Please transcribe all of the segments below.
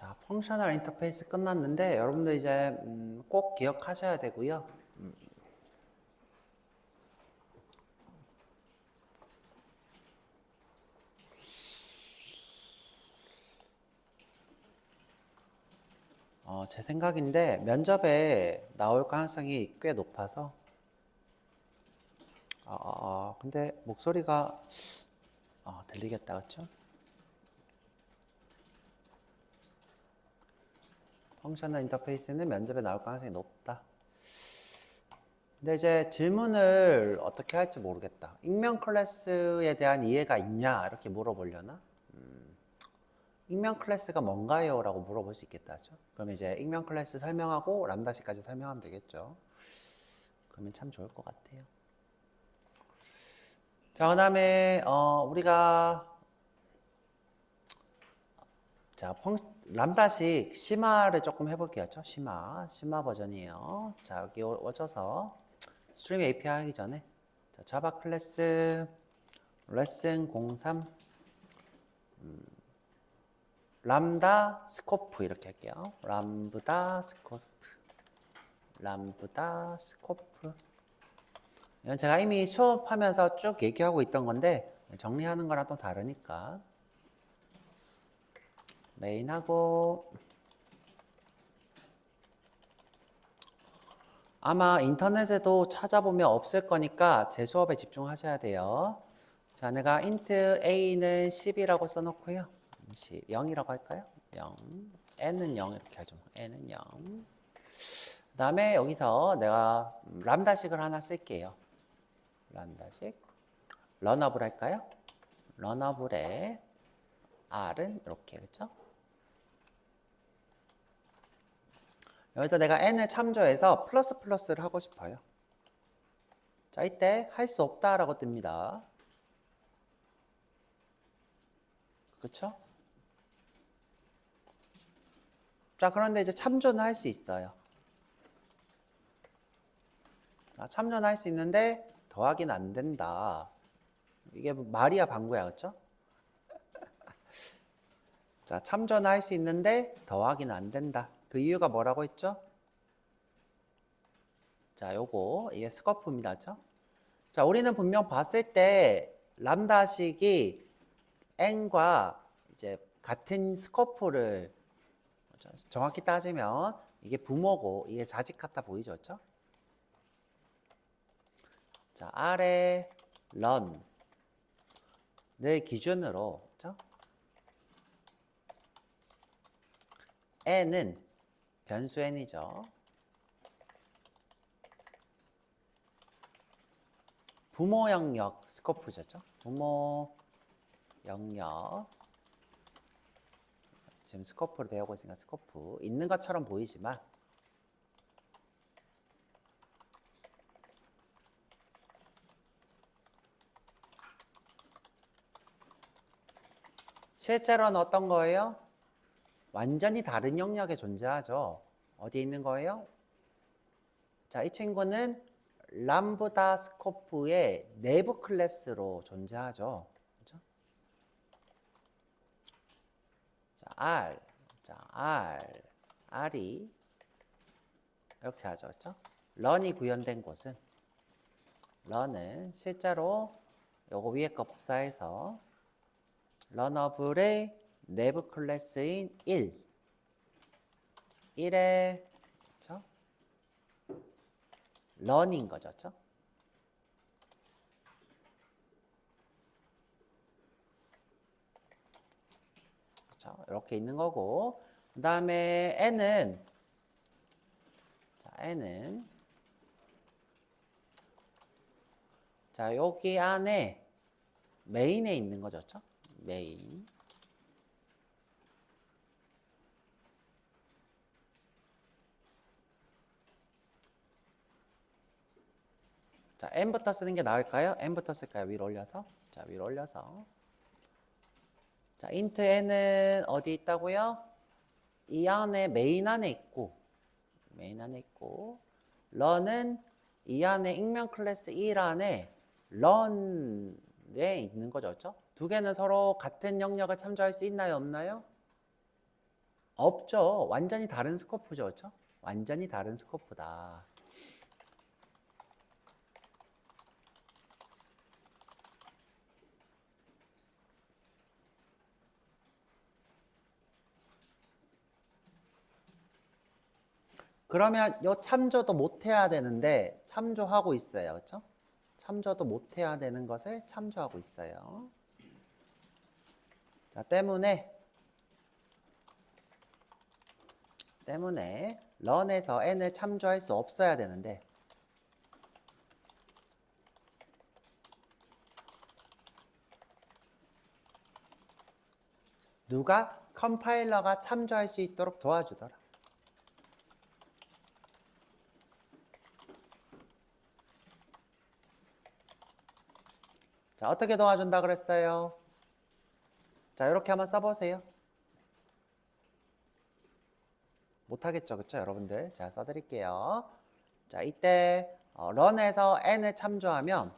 자, 펑셔널 인터페이스 끝났는데 여러분들 이제 꼭 기억하셔야 되고요. 제 생각인데 면접에 나올 가능성이 꽤 높아서 근데 목소리가 들리겠다, 그렇죠? 펑셔널 인터페이스는 면접에 나올 가능성이 높다. 근데 이제 질문을 어떻게 할지 모르겠다. 익명 클래스에 대한 이해가 있냐 이렇게 물어보려나? 익명 클래스가 뭔가요? 라고 물어볼 수 있겠다. 그렇죠? 그럼 이제 익명 클래스 설명하고 람다시까지 설명하면 되겠죠. 그러면 참 좋을 것 같아요. 자, 그 다음에 우리가 자, 람다식 심화를 조금 해볼게요. 그렇죠? 심화 버전이에요. 자, 여기 오셔서 스트림 API 하기 전에 자, 자바 클래스 레슨 03 람다 스코프 이렇게 할게요. 람다 스코프. 이건 제가 이미 수업하면서 쭉 얘기하고 있던 건데 정리하는 거랑 또 다르니까 메인하고 아마 인터넷에도 찾아보면 없을 거니까 제 수업에 집중하셔야 돼요. 자, 내가 int a는 10이라고 써놓고요. 10, 0이라고 할까요? 0. n은 0 이렇게 하죠. n은 0. 그 다음에 여기서 내가 람다식을 하나 쓸게요. 람다식. 런업을 할까요? 런업을에 r은 이렇게, 그렇죠? 여기서 내가 n을 참조해서 플러스를 하고 싶어요. 자, 이때 할 수 없다라고 뜹니다. 그렇죠? 자, 그런데 이제 참조는 할 수 있어요. 자, 참조는 할 수 있는데 더하기는 안 된다. 이게 마리아 방구야, 그렇죠? 자, 참조는 할 수 있는데 더하기는 안 된다. 그 이유가 뭐라고 했죠? 자, 요거 이게 스코프입니다, 그렇죠? 자, 우리는 분명 봤을 때 람다식이 n과 이제 같은 스코프를 정확히 따지면 이게 부모고 이게 자식 같아 보이죠, 그렇죠? 자, r의 run을 기준으로, 그렇죠? n은 변수 n이죠. 부모 영역 스코프죠. 부모 영역. 지금 스코프를 배우고 있으니까 스코프 있는 것처럼 보이지만 실제로는 어떤 거예요? 완전히 다른 영역에 존재하죠. 어디 있는 거예요? 자, 이 친구는 람브다 스코프의 내부 클래스로 존재하죠. 그렇죠? R이 이렇게 하죠. 그렇죠? 런이 구현된 곳은 런은 실제로 요거 위에 거 복사해서 런어블의 내부 클래스인 1의 그렇죠? 런인 거죠. 그렇죠? 그렇죠? 이렇게 있는 거고 그 다음에 n은 자, 여기 안에 메인에 있는 거죠. 그렇죠? 메인. 자, n부터 쓰는 게 나을까요? n부터 쓸까요? 위로 올려서. 자, 위로 올려서. 자, int n은 어디 있다고요? 이 안에 메인 안에 있고 run은 이 안에 익명 클래스 1 안에 run에 있는 거죠. 그렇죠? 두 개는 서로 같은 영역을 참조할 수 있나요? 없나요? 없죠. 완전히 다른 스코프죠. 그렇죠? 완전히 다른 스코프다. 그러면 요 참조도 못 해야 되는데 참조하고 있어요. 그렇죠? 참조도 못 해야 되는 것을 참조하고 있어요. 자, 때문에 런에서 n을 참조할 수 없어야 되는데 누가 컴파일러가 참조할 수 있도록 도와주더라. 자, 어떻게 도와준다 그랬어요? 자, 이렇게 한번 써보세요. 못하겠죠, 그쵸, 여러분들? 자, 써드릴게요. 자, 이때 런에서 n을 참조하면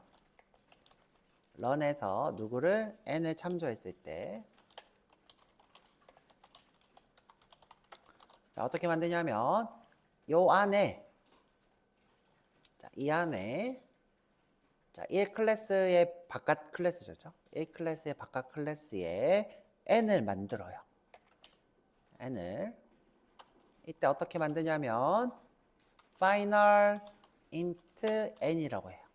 런에서 누구를 n을 참조했을 때 자, 어떻게 만드냐면 요 안에 자, 이 안에 자, 1클래스의 바깥 클래스죠. 1클래스의 바깥 클래스에 n을 만들어요. n을 이때 어떻게 만드냐면 final int n이라고 해요.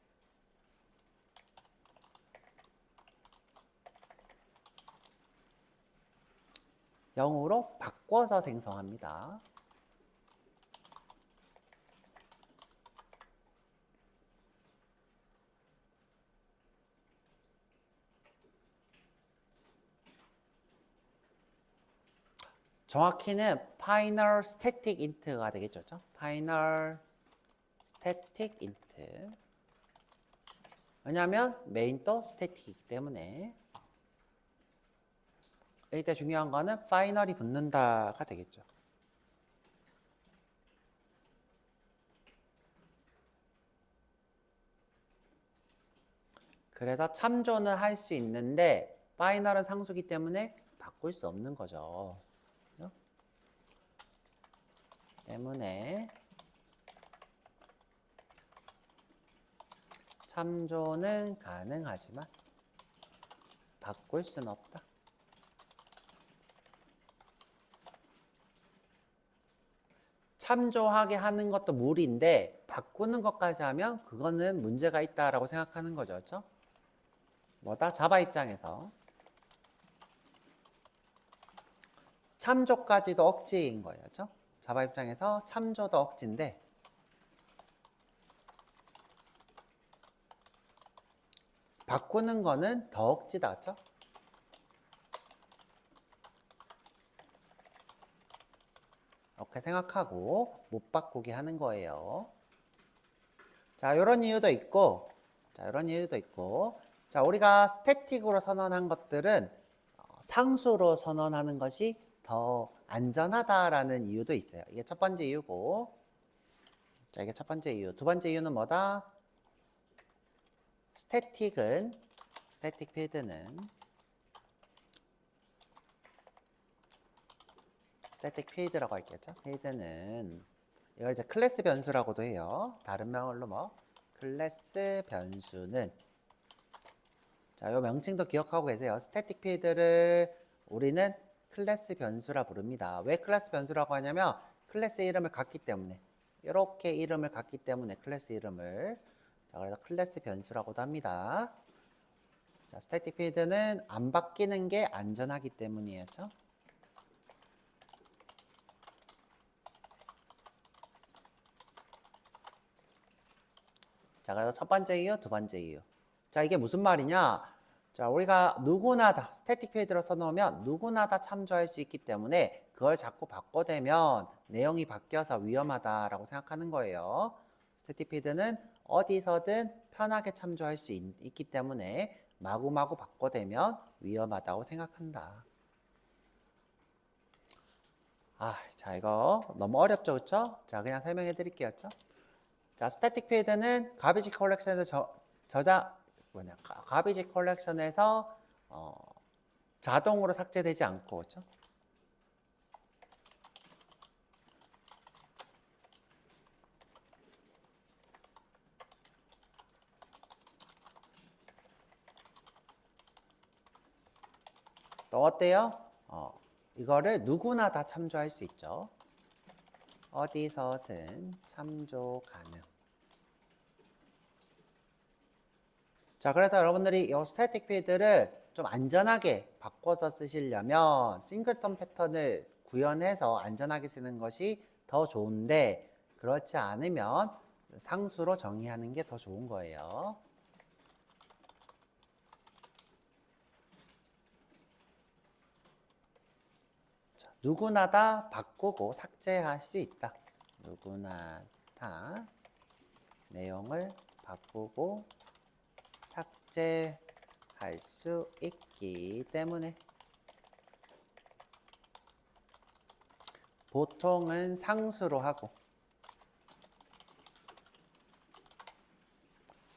영으로 바꿔서 생성합니다. 정확히는 final static int가 되겠죠. final static int. 왜냐하면 메인도 static이기 때문에 이때 중요한 거는 final이 붙는다가 되겠죠. 그래서 참조는 할 수 있는데 final은 상수기 때문에 바꿀 수 없는 거죠. 그죠? 때문에 참조는 가능하지만 바꿀 수는 없다. 참조하게 하는 것도 무리인데 바꾸는 것까지 하면 그거는 문제가 있다라고 생각하는 거죠. 그렇죠? 뭐다? 자바 입장에서 참조까지도 억지인 거예요. 그렇죠? 자바 입장에서 참조도 억지인데 바꾸는 거는 더 억지다. 그렇죠? 이렇게 생각하고 못 바꾸게 하는 거예요. 자, 이런 이유도 있고 자, 우리가 스태틱으로 선언한 것들은 상수로 선언하는 것이 더 안전하다라는 이유도 있어요. 이게 첫 번째 이유고 자, 이게 첫 번째 이유. 두 번째 이유는 뭐다? 스태틱 필드는 스태틱 필드라고 할게요. 필드는 이걸 이제 클래스 변수라고도 해요. 다른 명을로 뭐 클래스 변수는 자, 요 명칭도 기억하고 계세요. 스태틱 필드를 우리는 클래스 변수라 부릅니다. 왜 클래스 변수라고 하냐면 클래스 이름을 갖기 때문에 이렇게 이름을 갖기 때문에 클래스 이름을 자, 그래서 클래스 변수라고도 합니다. 자, 스태틱 필드는 안 바뀌는 게 안전하기 때문이에요. 자, 그래서 첫 번째 이유, 두 번째 이유. 자, 이게 무슨 말이냐? 자, 우리가 누구나 다 스태틱 필드로 써놓으면 누구나 다 참조할 수 있기 때문에 그걸 자꾸 바꿔대면 내용이 바뀌어서 위험하다라고 생각하는 거예요. 스태틱 필드는 어디서든 편하게 참조할 수 있기 때문에 마구마구 바꿔대면 위험하다고 생각한다. 자, 이거 너무 어렵죠, 그쵸? 자, 그냥 설명해 드릴게요, 그쵸? 자, 스태틱 필드는 가비지 컬렉션에서 가비지 컬렉션에서 자동으로 삭제되지 않고, 그렇죠? 또 어때요? 이거를 누구나 다 참조할 수 있죠. 어디서든 참조 가능. 자, 그래서 여러분들이 이 스태틱 필드를 좀 안전하게 바꿔서 쓰시려면 싱글턴 패턴을 구현해서 안전하게 쓰는 것이 더 좋은데, 그렇지 않으면 상수로 정의하는 게 더 좋은 거예요. 자, 누구나 다 바꾸고 삭제할 수 있다. 누구나 다 내용을 바꾸고 삭제할 수 있기 때문에 보통은 상수로 하고,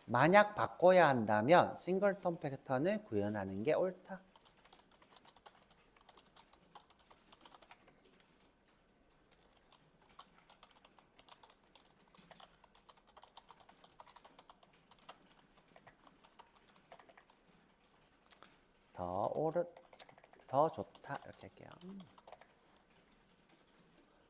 만약 바꿔야 한다면 싱글턴 패턴을 구현하는 게 옳다. 더 좋다 이렇게 할게요.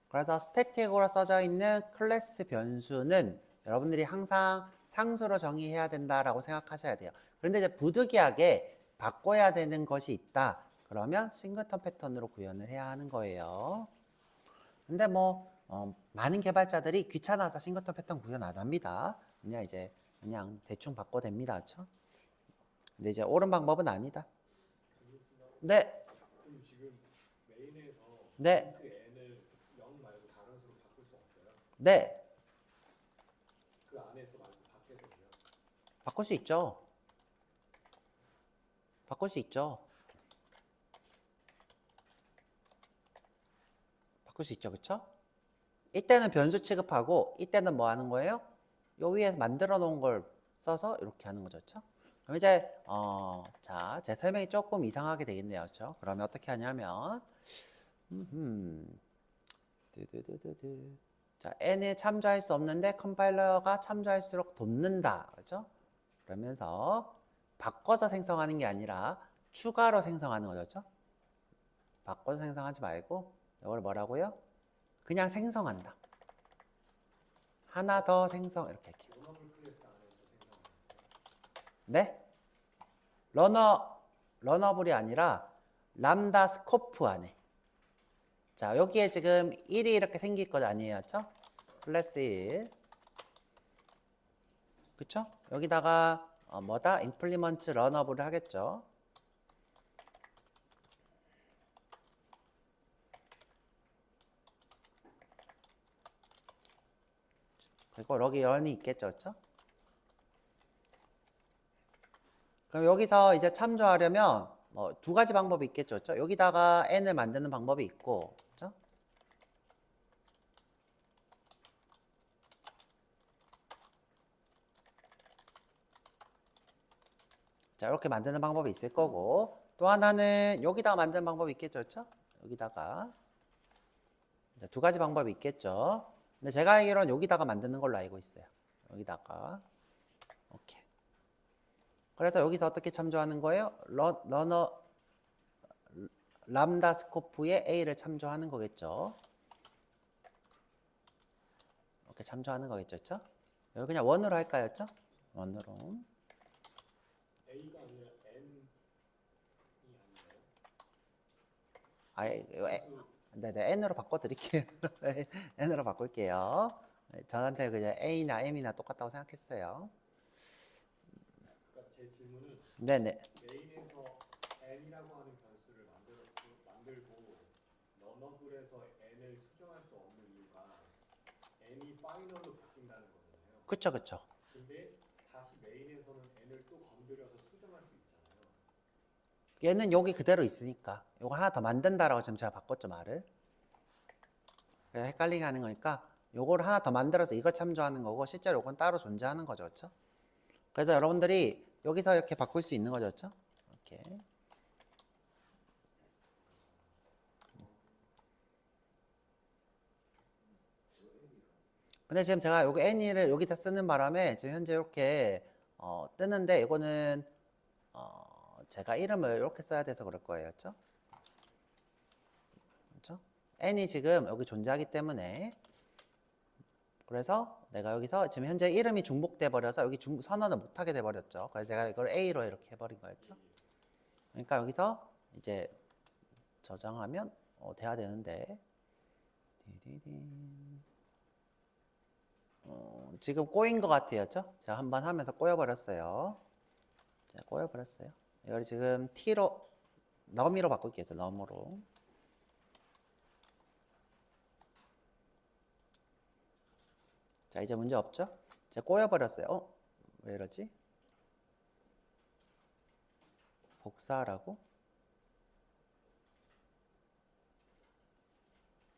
그래서 스태틱으로 써져 있는 클래스 변수는 여러분들이 항상 상수로 정의해야 된다라고 생각하셔야 돼요. 그런데 이제 부득이하게 바꿔야 되는 것이 있다. 그러면 싱글턴 패턴으로 구현을 해야 하는 거예요. 근데 많은 개발자들이 귀찮아서 싱글턴 패턴 구현 안 합니다. 그냥 대충 바꿔도 됩니다. 그렇죠? 근데 이제 옳은 방법은 아니다. 네. 그럼 지금 메인에서 네. n을 0 말고 다른 수로 바꿀 수 없어요? 네. 그 안에서 말고 밖에서요? 바꿀 수 있죠. 바꿀 수 있죠. 바꿀 수 있죠. 그쵸? 이때는 변수 취급하고 이때는 뭐 하는 거예요? 요 위에 만들어 놓은 걸 써서 이렇게 하는 거죠. 그쵸? 그럼 이제 자, 제 설명이 조금 이상하게 되겠네요. 그렇죠? 그러면 어떻게 하냐면 두두두두두. 자, n을 참조할 수 없는데 컴파일러가 참조할수록 돕는다. 그렇죠? 그러면서 바꿔서 생성하는 게 아니라 추가로 생성하는 거죠. 그렇죠? 바꿔서 생성하지 말고 이걸 뭐라고요? 그냥 생성한다. 하나 더 생성 이렇게 할게요. 러너블 클래스 안에서 생성하는 거예요? 네? 러너블이 아니라 람다 스코프 안에. 자, 여기에 지금 1이 이렇게 생길 것 아니에요. 그쵸? 클래스 1. 그쵸? 여기다가 임플리먼트 러너블을 하겠죠. 그리고 여기 런이 있겠죠. 그쵸? 그럼 여기서 이제 참조하려면 두 가지 방법이 있겠죠. 그쵸? 여기다가 n을 만드는 방법이 있고, 그쵸? 자, 이렇게 만드는 방법이 있을 거고, 또 하나는 여기다가 만드는 방법이 있겠죠. 그쵸? 여기다가. 두 가지 방법이 있겠죠. 근데 제가 알기로는 여기다가 만드는 걸로 알고 있어요. 여기다가. 오케이. 그래서 여기서 어떻게 참조하는 거예요? 람다 스코프에 A를 참조하는 거겠죠. 이렇게 참조하는 거겠죠. 그쵸? 여기 그냥 원으로 할까요? 그쵸? 원으로. A가 아니라 N이 아닌가요? 아예, 네네, N으로 바꿔드릴게요. N으로 바꿀게요. 저한테 그냥 A나 M이나 똑같다고 생각했어요. 그러니까 제 질문은 네네. 메인에서 n이라고 하는 변수를 만들고 러너블에서 n을 수정할 수 없는 이유가 n이 파이널로 바뀐다는 거잖아요. 그쵸, 그쵸. 근데 다시 메인에서는 n을 또 건드려서 수정할 수 있잖아요. 얘는 여기 그대로 있으니까 이거 하나 더 만든다라고 지금 제가 바꿨죠, 말을. 헷갈리게 하는 거니까 요거를 하나 더 만들어서 이걸 참조하는 거고 실제로 이건 따로 존재하는 거죠. 그렇죠? 그래서 여러분들이 여기서 이렇게 바꿀 수 있는 거죠. 그렇죠? 이렇게. 근데 지금 제가 여기 n을 여기다 쓰는 바람에 지금 현재 이렇게 뜨는데 이거는 제가 이름을 이렇게 써야 돼서 그럴 거예요. 그렇죠? n이 지금 여기 존재하기 때문에 그래서 내가 여기서 지금 현재 이름이 중복돼 버려서 여기 선언을 못하게 돼 버렸죠. 그래서 제가 이걸 A로 이렇게 해버린 거였죠. 그러니까 여기서 이제 저장하면 돼야 되는데 지금 꼬인 것 같아요죠? 제가 한번 하면서 꼬여버렸어요. 자, 꼬여버렸어요. 이걸 지금 T로 너미로 바꿀게요. 너머로. 자, 이제 문제 없죠? 제가 꼬여버렸어요. 왜 이러지? 복사하라고?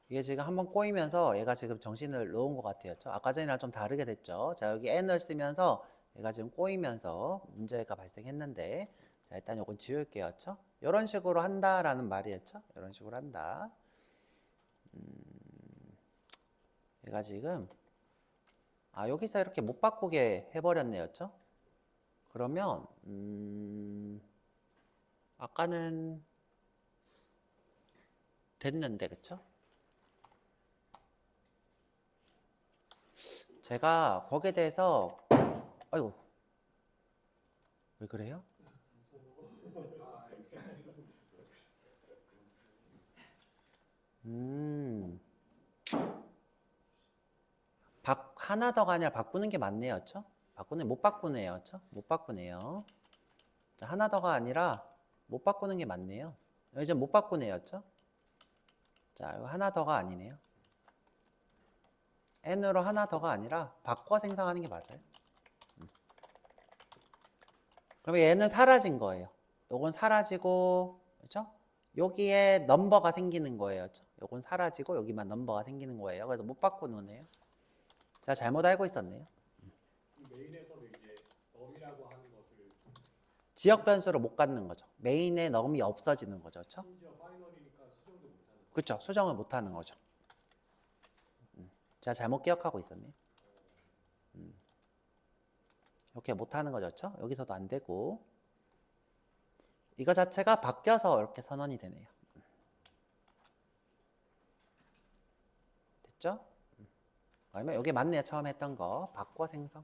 이게 지금 한번 꼬이면서 얘가 지금 정신을 놓은 것 같아요. 아까 전이랑 좀 다르게 됐죠. 자, 여기 n을 쓰면서 얘가 지금 꼬이면서 문제가 발생했는데, 자, 일단 요건 지울게요. 이런 식으로 한다라는 말이었죠. 이런 식으로 한다. 얘가 지금 여기서 이렇게 못 바꾸게 해버렸네요. 그러면 아까는 됐는데, 그쵸? 제가 거기에 대해서 아이고 왜 그래요? 하나 더가 아니라 바꾸는 게 맞네요. 못 바꾸네요. 못 바꾸네요. 자, 하나 더가 아니라 못 바꾸는 게 맞네요. 이제 못 바꾸네요. 자, 이거 하나 더가 아니네요. n으로 하나 더가 아니라 바꿔 생성하는 게 맞아요. 그러면 얘는 사라진 거예요. 요건 사라지고, 그렇죠? 여기에 넘버가 생기는 거예요. 그렇죠? 요건 사라지고 여기만 넘버가 생기는 거예요. 그래서 못 바꾸네요. 제가 잘못 알고 있었네요. 메인에서는 이제 넘이라고 하는 것을 지역 변수로 못 갖는 거죠. 메인에 넘이 없어지는 거죠. 그렇죠? 심지어 파이널이니까 수정도 못하는 그렇죠. 수정을 못 하는 거죠. 제가 잘못 기억하고 있었네요. 이렇게 못 하는 거죠. 그렇죠? 여기서도 안 되고 이거 자체가 바뀌어서 이렇게 선언이 되네요. 됐죠? 그러면 여기 맞네요. 처음 했던 거. 바꿔 생성.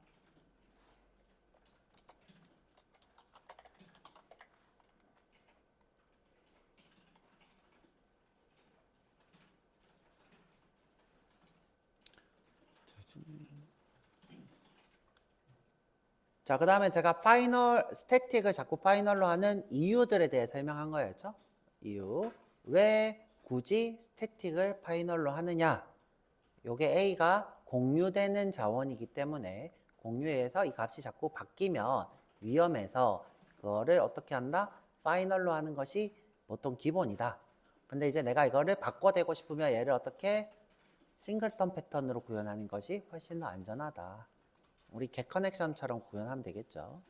자, 그 다음에 제가 스태틱을 자꾸 파이널로 하는 이유들에 대해 설명한 거였죠. 이유. 왜 굳이 스태틱을 파이널로 하느냐? 요게 A가 공유되는 자원이기 때문에 공유에서 이 값이 자꾸 바뀌면 위험해서 그거를 어떻게 한다? 파이널로 하는 것이 보통 기본이다. 근데 이제 내가 이거를 바꿔대고 싶으면 얘를 어떻게 싱글턴 패턴으로 구현하는 것이 훨씬 더 안전하다. 우리 get 커넥션처럼 구현하면 되겠죠.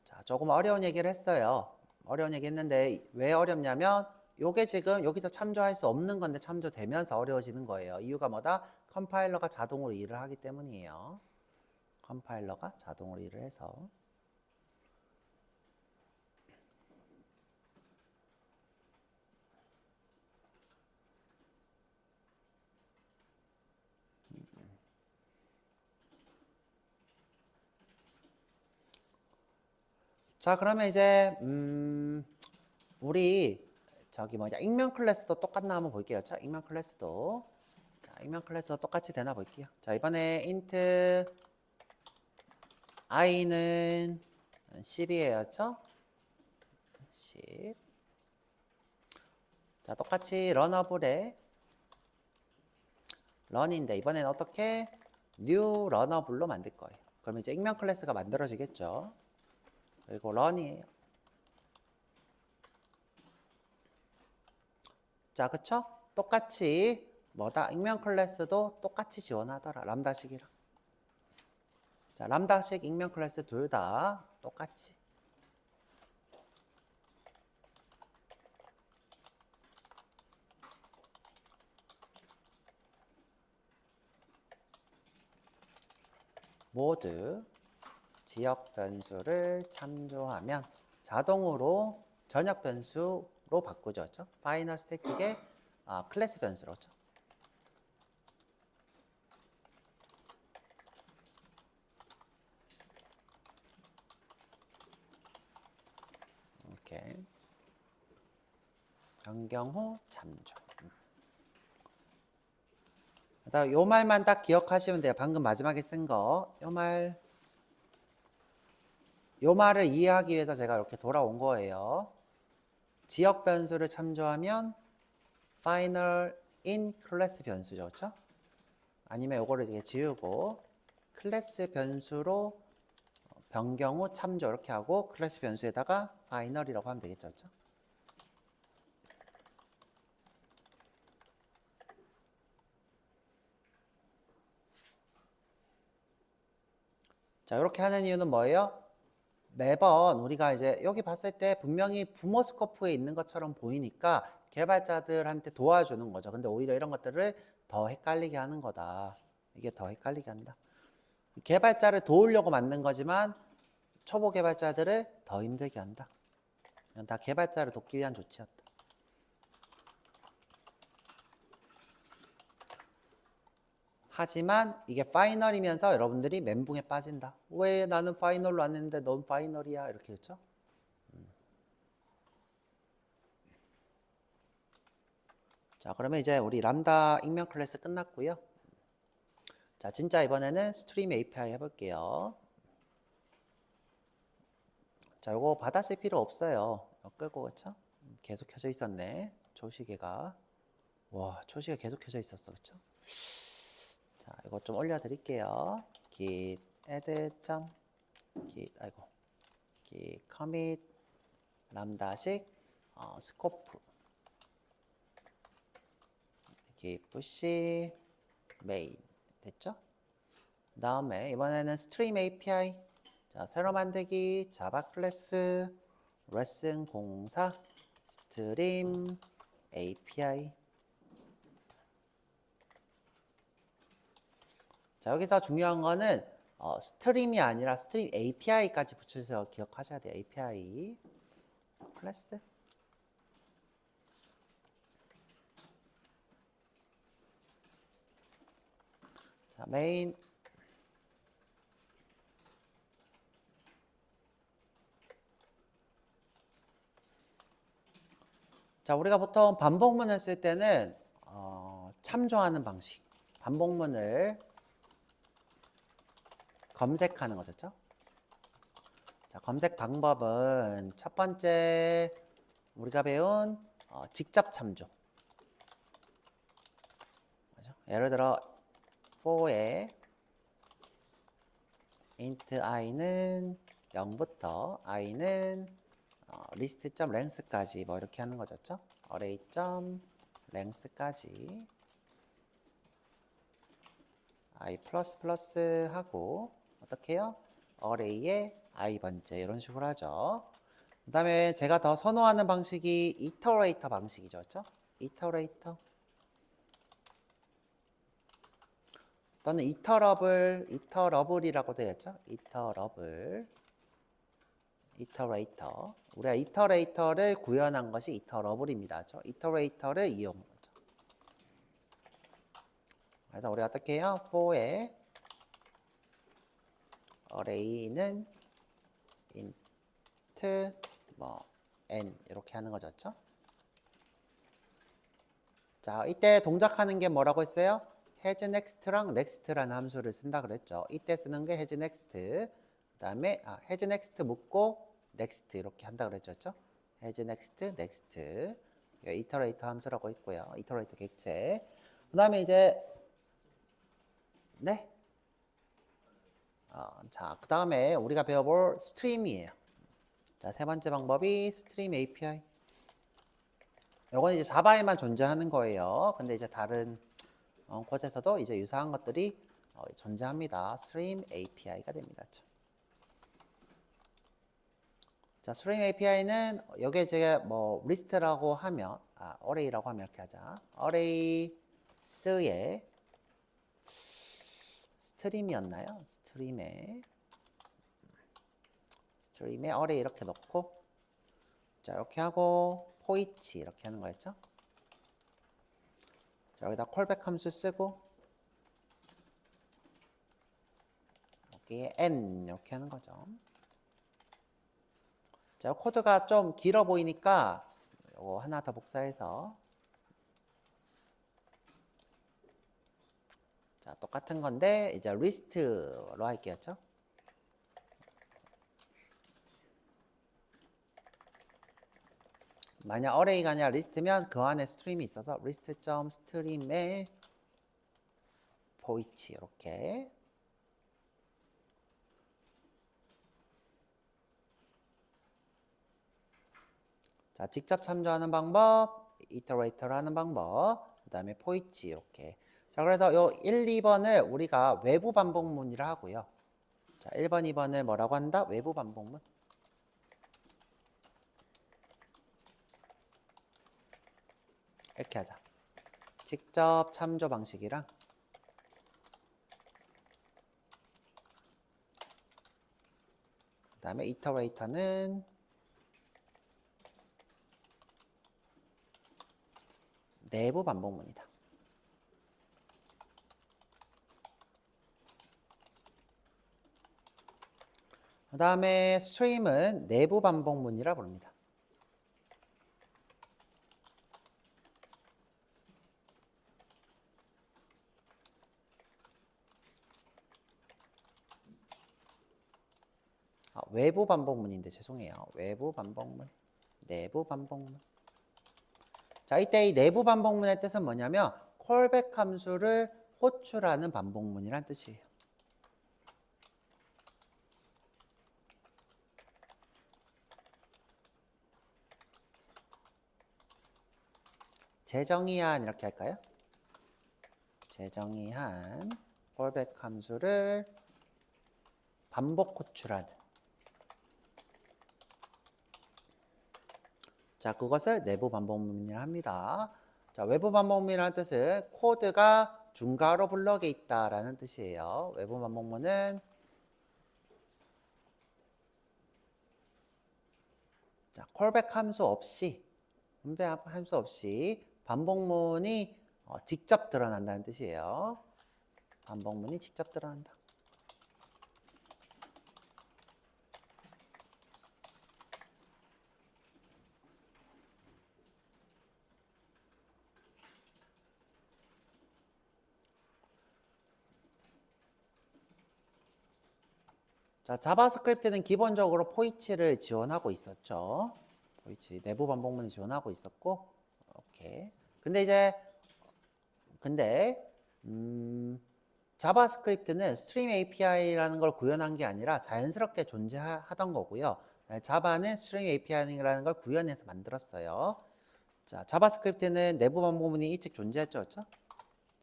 자, 조금 어려운 얘기를 했어요. 어려운 얘기 했는데 왜 어렵냐면 요게 지금 여기서 참조할 수 없는 건데 참조되면서 어려워지는 거예요. 이유가 뭐다? 컴파일러가 자동으로 일을 하기 때문이에요. 컴파일러가 자동으로 일을 해서. 자, 그러면 이제 우리 저기 뭐냐 익명 클래스도 똑같나 한번 볼게요. 자, 익명 클래스도 똑같이 되나 볼게요. 자, 이번에 int i는 10이에요. 10. 자, 똑같이 런어블에 런인데 이번에는 어떻게 new 런어블로 만들 거예요. 그러면 이제 익명 클래스가 만들어지겠죠. 그리고 런이에요. 자, 그쵸? 똑같이 뭐다? 익명 클래스도 똑같이 지원하더라. 람다식이랑. 자, 람다식 익명 클래스 둘 다 똑같이. 모두 지역 변수를 참조하면 자동으로 전역 변수로 바꾸죠. 그렇죠? 파이널 스태틱의 클래스 변수로죠. 이렇게 변경 후 참조. 그래서 요 말만 딱 기억하시면 돼요. 방금 마지막에 쓴 거. 요 말을 이해하기 위해서 제가 이렇게 돌아온 거예요. 지역 변수를 참조하면 final in 클래스 변수죠. 그렇죠? 아니면 요거를 이렇게 지우고 클래스 변수로 변경 후 참조 이렇게 하고 클래스 변수에다가 final이라고 하면 되겠죠. 그렇죠? 자, 이렇게 하는 이유는 뭐예요? 매번 우리가 이제 여기 봤을 때 분명히 부모 스코프에 있는 것처럼 보이니까 개발자들한테 도와주는 거죠. 근데 오히려 이런 것들을 더 헷갈리게 하는 거다. 이게 더 헷갈리게 한다. 개발자를 도우려고 만든 거지만 초보 개발자들을 더 힘들게 한다. 이건 다 개발자를 돕기 위한 조치였다. 하지만 이게 파이널이면서 여러분들이 멘붕에 빠진다. 왜 나는 파이널로 안 했는데 넌 파이널이야? 이렇게 그렇죠? 자, 그러면 이제 우리 람다 익명 클래스 끝났고요. 자, 진짜 이번에는 스트림 API 해볼게요. 자, 요거 받았을 필요 없어요. 끄고 그렇죠? 계속 켜져 있었네. 초시계가. 와, 초시계 계속 켜져 있었어. 그렇죠? 자, 이거 좀 올려드릴게요. git add git git commit 람다식 스코프 git push main 됐죠? 그 다음에 이번에는 스트림 API 자, 새로 만들기 자바 클래스 레슨 04 스트림 API 자, 여기서 중요한 거는 스트림이 아니라 스트림 API까지 붙여서 기억하셔야 돼요. API 클래스 자, 메인 자, 우리가 보통 반복문을 쓸 때는 참조하는 방식 반복문을 검색하는 거죠. 자, 검색 방법은 첫 번째 우리가 배운 직접 참조. 그죠? 예를 들어 for에 int i는 0부터 i는 list.length까지 뭐 이렇게 하는 거죠. array.length까지 i++ 하고 어떻게 해요? array의 i번째 이런 식으로 하죠. 그 다음에 제가 더 선호하는 방식이 iterator 방식이죠. 그렇죠? iterator 또는 iterable이라고 되겠죠? iterator 우리가 iterator를 구현한 것이 iterable입니다. 그렇죠? iterator를 이용한 거죠. 그래서 우리가 어떻게 해요? for에 array는 int n 이렇게 하는 거죠. 그렇죠? 자, 이때 동작하는 게 뭐라고 했어요? has next랑 next라는 함수를 쓴다 그랬죠. 이때 쓰는 게 has next. 그다음에 has next 묶고 next 이렇게 한다 그랬죠. 그렇죠? has next, next. iterator 함수라고 있고요. iterator 객체. 그다음에 이제 네. 자, 그다음에 우리가 배워볼 스트림이에요. 자, 세 번째 방법이 스트림 API. 이건 이제 자바에만 존재하는 거예요. 근데 이제 다른 코드에서도 이제 유사한 것들이 존재합니다. 스트림 API가 됩니다. 자, 스트림 API는 여기에 제가 뭐 리스트라고 하면 array라고 하면 이렇게 하자. arrays의 스트림이었나요? 스트림에 스트림에 array 이렇게 넣고 자 이렇게 하고 포이치 이렇게 하는 거였죠. 자, 여기다 콜백 함수 쓰고 여기에 n 이렇게 하는 거죠. 자, 코드가 좀 길어 보이니까 이거 하나 더 복사해서 자, 똑같은 건데 이제 리스트로 할게요. 만약 array가 아니라 리스트면 그 안에 스트림이 있어서 list.stream에 포이치 이렇게 자, 직접 참조하는 방법, 이터레이터를 하는 방법, 그 다음에 포이치 이렇게. 자, 그래서 요 1, 2번을 우리가 외부 반복문이라 하고요. 자, 1번, 2번을 뭐라고 한다? 외부 반복문. 이렇게 하자. 직접 참조 방식이랑 그 다음에 이터레이터는 내부 반복문이다. 그 다음에 스트림은 내부 반복문이라 부릅니다. 외부 반복문인데 죄송해요. 외부 반복문, 내부 반복문. 자, 이때 이 내부 반복문의 뜻은 뭐냐면 콜백 함수를 호출하는 반복문이란 뜻이에요. 재정의한 이렇게 할까요? 재정의한 콜백 함수를 반복 호출하는 자, 그것을 내부 반복문이라 합니다. 자, 외부 반복문이라는 뜻은 코드가 중괄호 블럭에 있다라는 뜻이에요. 외부 반복문은 자, 콜백 함수 없이 반복문이 직접 드러난다는 뜻이에요. 반복문이 직접 드러난다. 자, 자바스크립트는 기본적으로 포이치를 지원하고 있었죠. 포이치 내부 반복문을 지원하고 있었고, 이렇게. 근데 자바스크립트는 스트림 API라는 걸 구현한 게 아니라 자연스럽게 존재하던 거고요. 자바는 스트림 API라는 걸 구현해서 만들었어요. 자, 자바스크립트는 내부 반복문이 일찍 존재했죠, 그렇죠?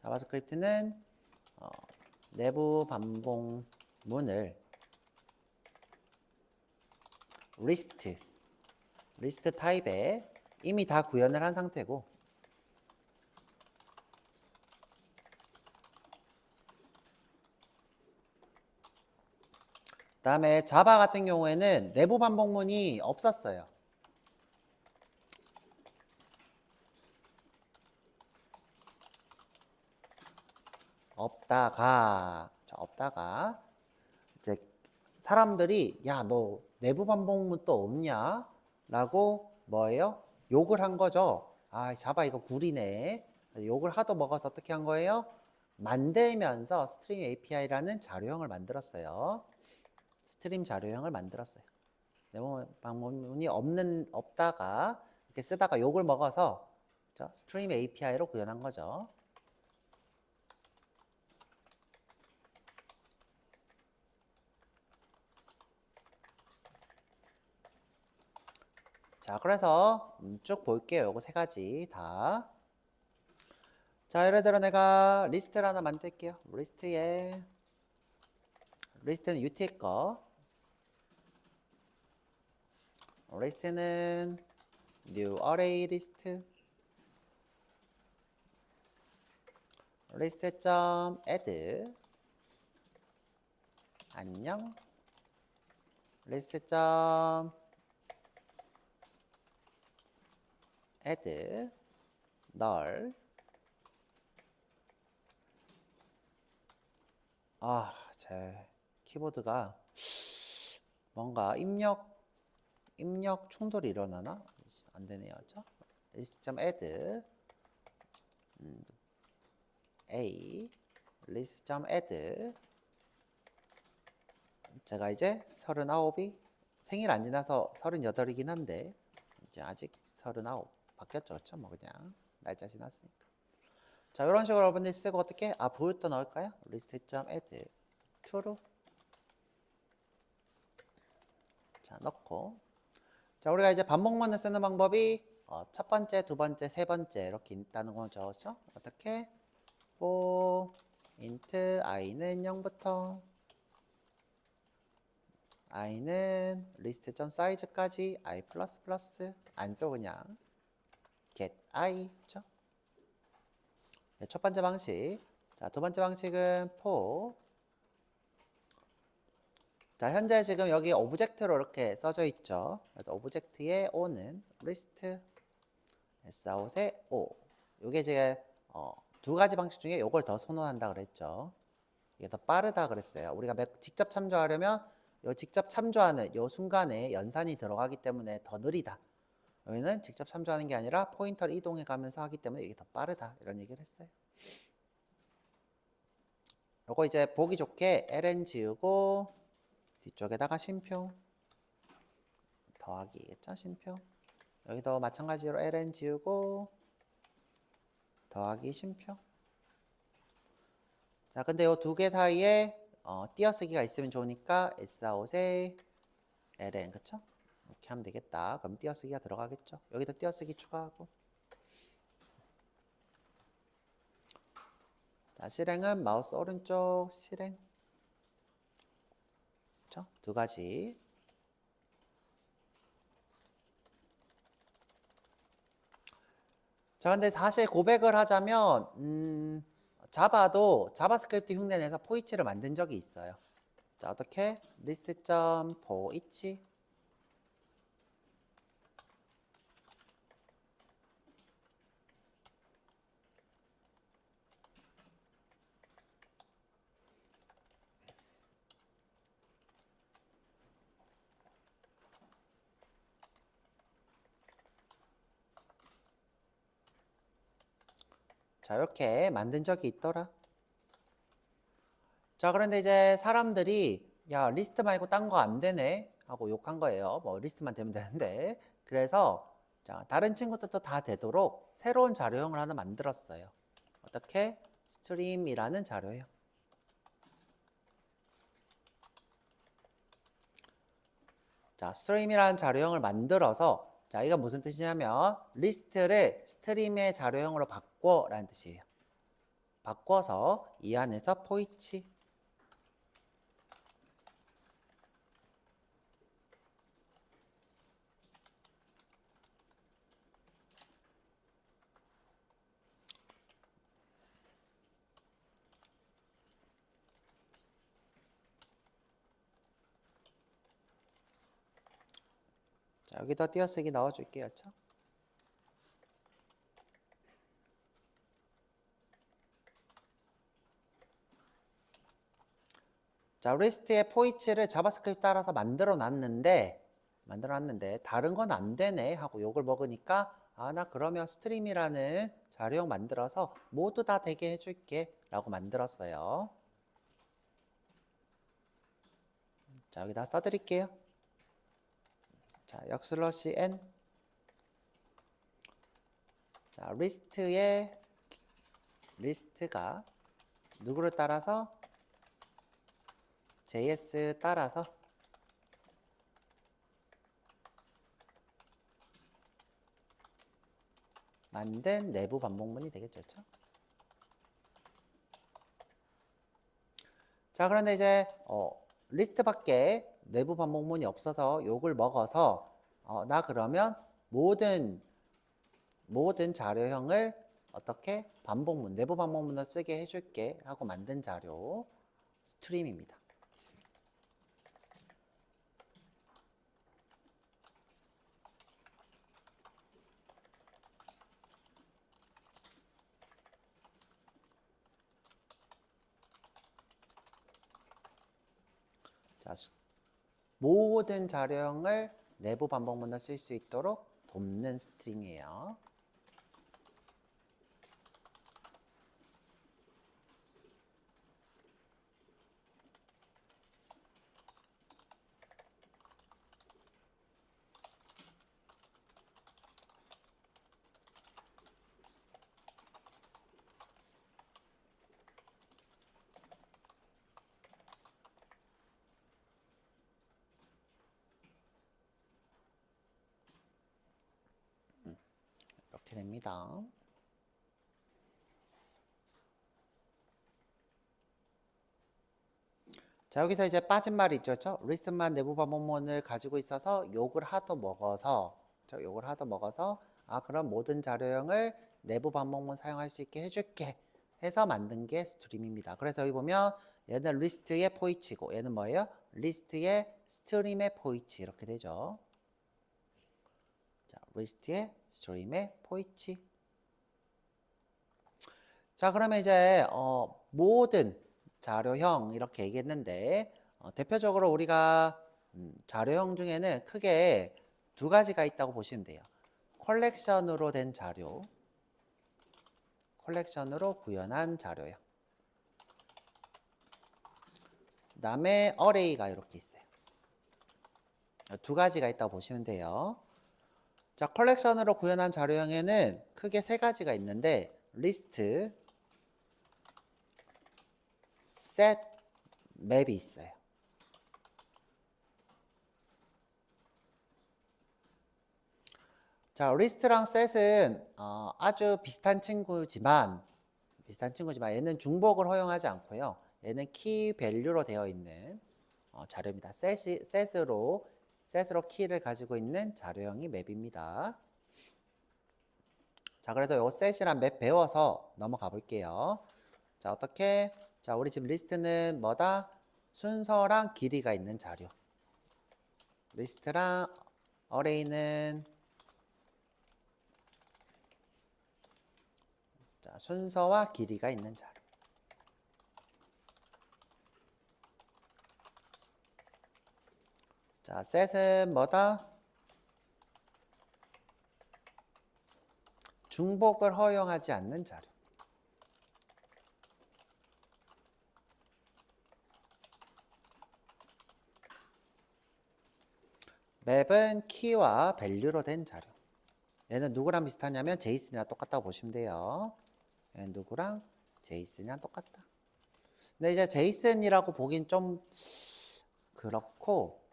자바스크립트는 내부 반복문을 리스트 타입에 이미 다 구현을 한 상태고 그다음에 자바 같은 경우에는 내부 반복문이 없었어요. 없다가 이제 사람들이 야, 너 내부 반복문 또 없냐? 라고 뭐예요? 욕을 한 거죠. 아, 자바 이거 구리네. 욕을 하도 먹어서 어떻게 한 거예요? 만들면서 스트림 API라는 자료형을 만들었어요. 스트림 자료형을 만들었어요. 내부 반복문이 없다가 이렇게 쓰다가 욕을 먹어서 스트림 API로 구현한 거죠. 자, 그래서 쭉 볼게요. 요거 세 가지 다. 자, 예를 들어 내가 리스트를 하나 만들게요. 리스트는 UT의 거. 리스트는 new array list. list.add. 안녕. list 점 add null. 제 키보드가 뭔가 입력 충돌이 일어나나? 안 되네요. 그렇죠? list.add a list.add 제가 이제 39이 생일 안 지나서 38이긴 한데 이제 아직 39 바뀌었죠. 그렇죠? 뭐 그냥 날짜 지났으니까. 자, 이런 식으로 여러분들이 쓰고 어떻게 부유도 넣을까요? list.add true. 자, 넣고. 자, 우리가 이제 반복문을 쓰는 방법이 첫 번째, 두 번째, 세 번째 이렇게 있다는 거죠. 그렇죠? 어떻게? for int i는 0부터 i는 list.size까지 i++ 안 써 그냥 get i. 그렇죠? 네, 첫 번째 방식. 자, 두 번째 방식은 for. 자, 현재 지금 여기 오브젝트로 이렇게 써져 있죠. 그래서 오브젝트의 o는 list s5의 o. 이게 이제 두 가지 방식 중에 이걸 더 선호한다 그랬죠. 이게 더 빠르다 그랬어요. 우리가 직접 참조하려면 이 직접 참조하는 이 순간에 연산이 들어가기 때문에 더 느리다. 여기는 직접 참조하는 게 아니라 포인터를 이동해 가면서 하기 때문에 이게 더 빠르다. 이런 얘기를 했어요. 요거 이제 보기 좋게 ln 지우고 뒤쪽에다가 쉼표 더하기겠죠? 쉼표. 여기도 마찬가지로 ln 지우고 더하기 쉼표. 자, 근데 요 두 개 사이에 띄어쓰기가 있으면 좋으니까 s4의 ln, 그쵸? 이렇게 하면 되겠다. 그럼 띄어쓰기가 들어가겠죠? 여기도 띄어쓰기 추가하고. 자, 실행은 마우스 오른쪽 실행. 그쵸? 두 가지. 자, 근데 사실 고백을 하자면 자바도 자바스크립트 흉내내서 포이치를 만든 적이 있어요. 자, 어떻게? list.poich. 자, 이렇게 만든 적이 있더라. 자, 그런데 이제 사람들이 야, 리스트 말고 딴 거 안 되네 하고 욕한 거예요. 뭐 리스트만 되면 되는데. 그래서 자, 다른 친구들도 다 되도록 새로운 자료형을 하나 만들었어요. 어떻게? 스트림이라는 자료형. 자, 스트림이라는 자료형을 만들어서 자, 이거 무슨 뜻이냐면 리스트를 스트림의 자료형으로 바꿔라는 뜻이에요. 바꿔서 이 안에서 포이치. 자, 여기다 띄어쓰기 넣어줄게요. 그렇죠? 자, 리스트의 포이치를 자바스크립트 따라서 만들어 놨는데 다른 건 안 되네 하고 욕을 먹으니까 나 그러면 스트림이라는 자료형 만들어서 모두 다 되게 해줄게 라고 만들었어요. 자, 여기다 써드릴게요. 자, 역슬러시 n. 자, 리스트가 누구를 따라서 JS 따라서 만든 내부 반복문이 되겠죠. 그렇죠? 자, 그런데 이제 리스트밖에 내부 반복문이 없어서 욕을 먹어서 나 그러면 모든 자료형을 어떻게 내부 반복문을 쓰게 해줄게 하고 만든 자료 스트림입니다. 자, 모든 자료형을 내부 반복문을 쓸 수 있도록 돕는 스트링이에요. 이렇게 됩니다. 자, 여기서 이제 빠진 말이 있죠. 그렇죠? 리스트만 내부 반복문을 가지고 있어서 욕을 하도 먹어서 그럼 모든 자료형을 내부 반복문 사용할 수 있게 해줄게 해서 만든 게 스트림입니다. 그래서 여기 보면 얘는 리스트의 포이치고 얘는 뭐예요? 리스트의 스트림의 포이치 이렇게 되죠. 자, 리스트의 스트림의 포이치. 자, 그러면 이제 모든 자료형 이렇게 얘기했는데 대표적으로 우리가 자료형 중에는 크게 두 가지가 있다고 보시면 돼요. 컬렉션으로 된 자료, 컬렉션으로 구현한 자료형. 그 다음에 어레이가 이렇게 있어요. 두 가지가 있다고 보시면 돼요. 자, 컬렉션으로 구현한 자료형에는 크게 세 가지가 있는데 리스트, 셋, 맵이 있어요. 자, 리스트랑 셋은 아주 비슷한 친구지만 얘는 중복을 허용하지 않고요. 얘는 키 밸류로 되어 있는 자료입니다. 셋으로 키를 가지고 있는 자료형이 맵입니다. 자, 그래서 요 셋이랑 맵 배워서 넘어가 볼게요. 자, 어떻게? 자, 우리 지금 리스트는 뭐다? 순서랑 길이가 있는 자료. 리스트랑 어레이는 자, 순서와 길이가 있는 자료. 자, 셋은 뭐다? 중복을 허용하지 않는 자료. 맵은 키와 밸류로 된 자료. 얘는 누구랑 비슷하냐면 제이슨이랑 똑같다고 보시면 돼요. 얘는 누구랑? 제이슨이랑 똑같다. 근데 이제 제이슨이라고 보긴 좀 그렇고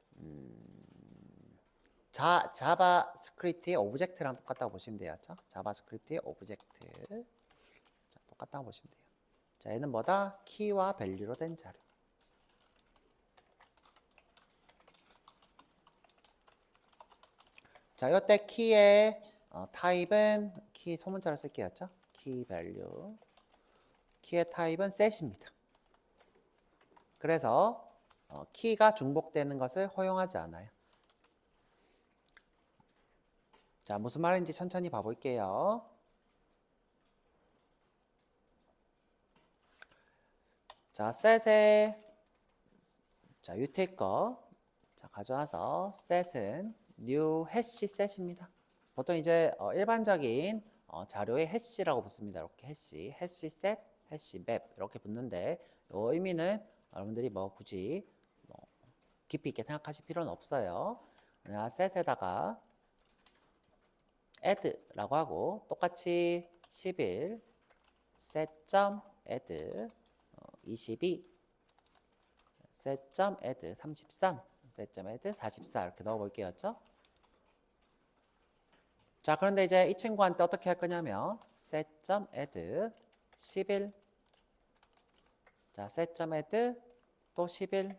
자바스크립트의 오브젝트랑 똑같다고 보시면 돼요. 자바스크립트의 오브젝트. 자, 똑같다고 보시면 돼요. 자, 얘는 뭐다? 키와 밸류로 된 자료. 자, 이때 키의 타입은 키 소문자로 쓸게요. 키 밸류. 키의 타입은 셋입니다. 그래서 키가 중복되는 것을 허용하지 않아요. 자, 무슨 말인지 천천히 봐볼게요. 자, 셋에 자, 유태 거 자, 가져와서 셋은 new 해시 셋입니다. 보통 이제 일반적인 자료에 해시라고 붙습니다. 이렇게 해시 셋, 해시 맵 이렇게 붙는데 이 의미는 여러분들이 뭐 굳이 깊이 있게 생각하실 필요는 없어요. 그냥 셋에다가 add라고 하고 똑같이 11 set.add 22 set.add 33 set.add 44 이렇게 넣어볼게요. 자, 그런데 이제 이 친구한테 어떻게 할 거냐면 set.add 11 자, set.add 또 11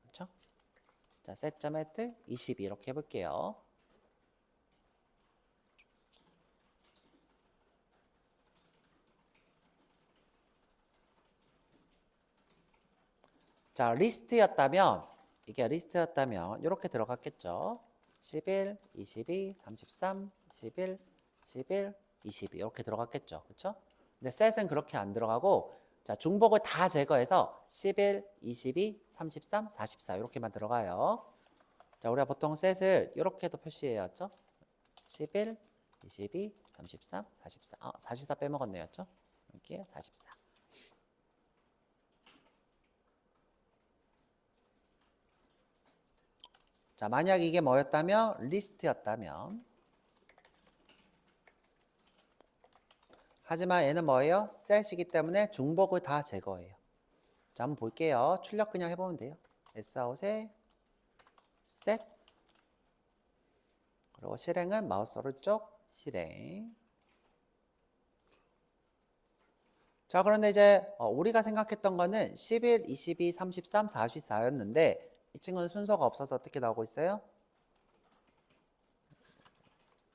그렇죠? 자, set.add 22 이렇게 해볼게요. 자, 리스트였다면 이게 리스트였다면 이렇게 들어갔겠죠. 11, 22, 33, 11, 11, 22 이렇게 들어갔겠죠. 그렇죠? 근데 셋은 그렇게 안 들어가고 자, 중복을 다 제거해서 11, 22, 33, 44 이렇게만 들어가요. 자, 우리가 보통 셋을 이렇게도 표시해왔죠. 11, 22, 33, 44. 44 빼먹었네요.죠. 여기에 44. 자, 만약 이게 뭐였다면 리스트였다면 하지만 얘는 뭐예요? 셋이기 때문에 중복을 다 제거해요. 자, 한번 볼게요. 출력 그냥 해보면 돼요. Sout의 셋 그리고 실행은 마우스 오른쪽 실행. 자, 그런데 이제 우리가 생각했던 거는 11, 22, 33, 44였는데 이 친구는 순서가 없어서 어떻게 나오고 있어요?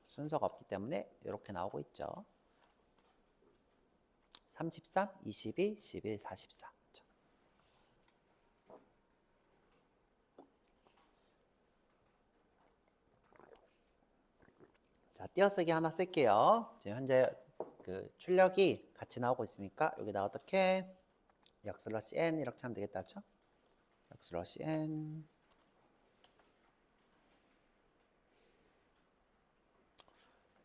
순서가 없기 때문에 이렇게 나오고 있죠. 33, 22, 11, 44. 자, 띄어쓰기 하나 쓸게요. 지금 현재 그 출력이 같이 나오고 있으니까 여기다 어떻게 역슬러시 n 이렇게 하면 되겠다죠? 역슬러시 n.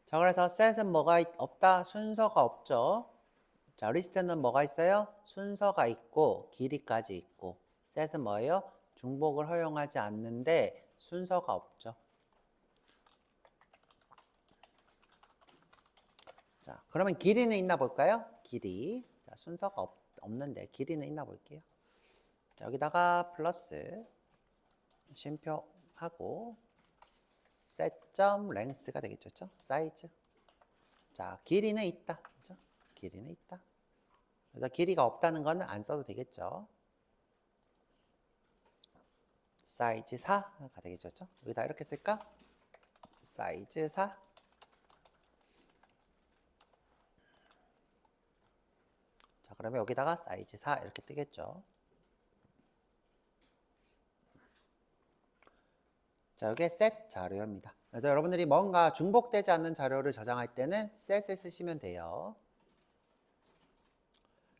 자, 그래서 set은 뭐가 없다? 순서가 없죠. 자, 리스트는 뭐가 있어요? 순서가 있고 길이까지 있고. set은 뭐예요? 중복을 허용하지 않는데 순서가 없죠. 자, 그러면 길이는 있나 볼까요? 길이. 자, 순서가 없는데 길이는 있나 볼게요. 자, 여기다가 플러스 쉼표하고 set.length가 되겠죠. 사이즈. 자, 길이는 있다. 그죠? 길이는 있다. 그래서 길이가 없다는 거는 안 써도 되겠죠. 사이즈 4가 되겠죠. 여기다 이렇게 쓸까? 사이즈 4. 자, 그러면 여기다가 사이즈 4 이렇게 뜨겠죠. 자, 이게 set 자료입니다. 그래서 여러분들이 뭔가 중복되지 않는 자료를 저장할 때는 set을 쓰시면 돼요.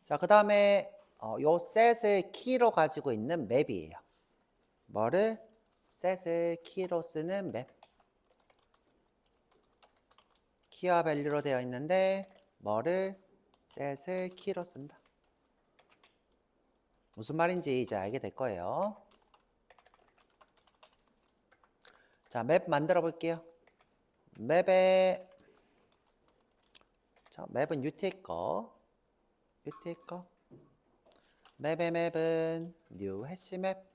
자, 그 다음에 요 set을 키로 가지고 있는 맵이에요. 뭐를? set을 키로 쓰는 맵. 키와 밸류로 되어 있는데 뭐를? set을 키로 쓴다. 무슨 말인지 이제 알게 될 거예요. 자, 맵 만들어 볼게요. 맵에 자, 맵은 UT의 거. 맵의 맵은 new hash 맵.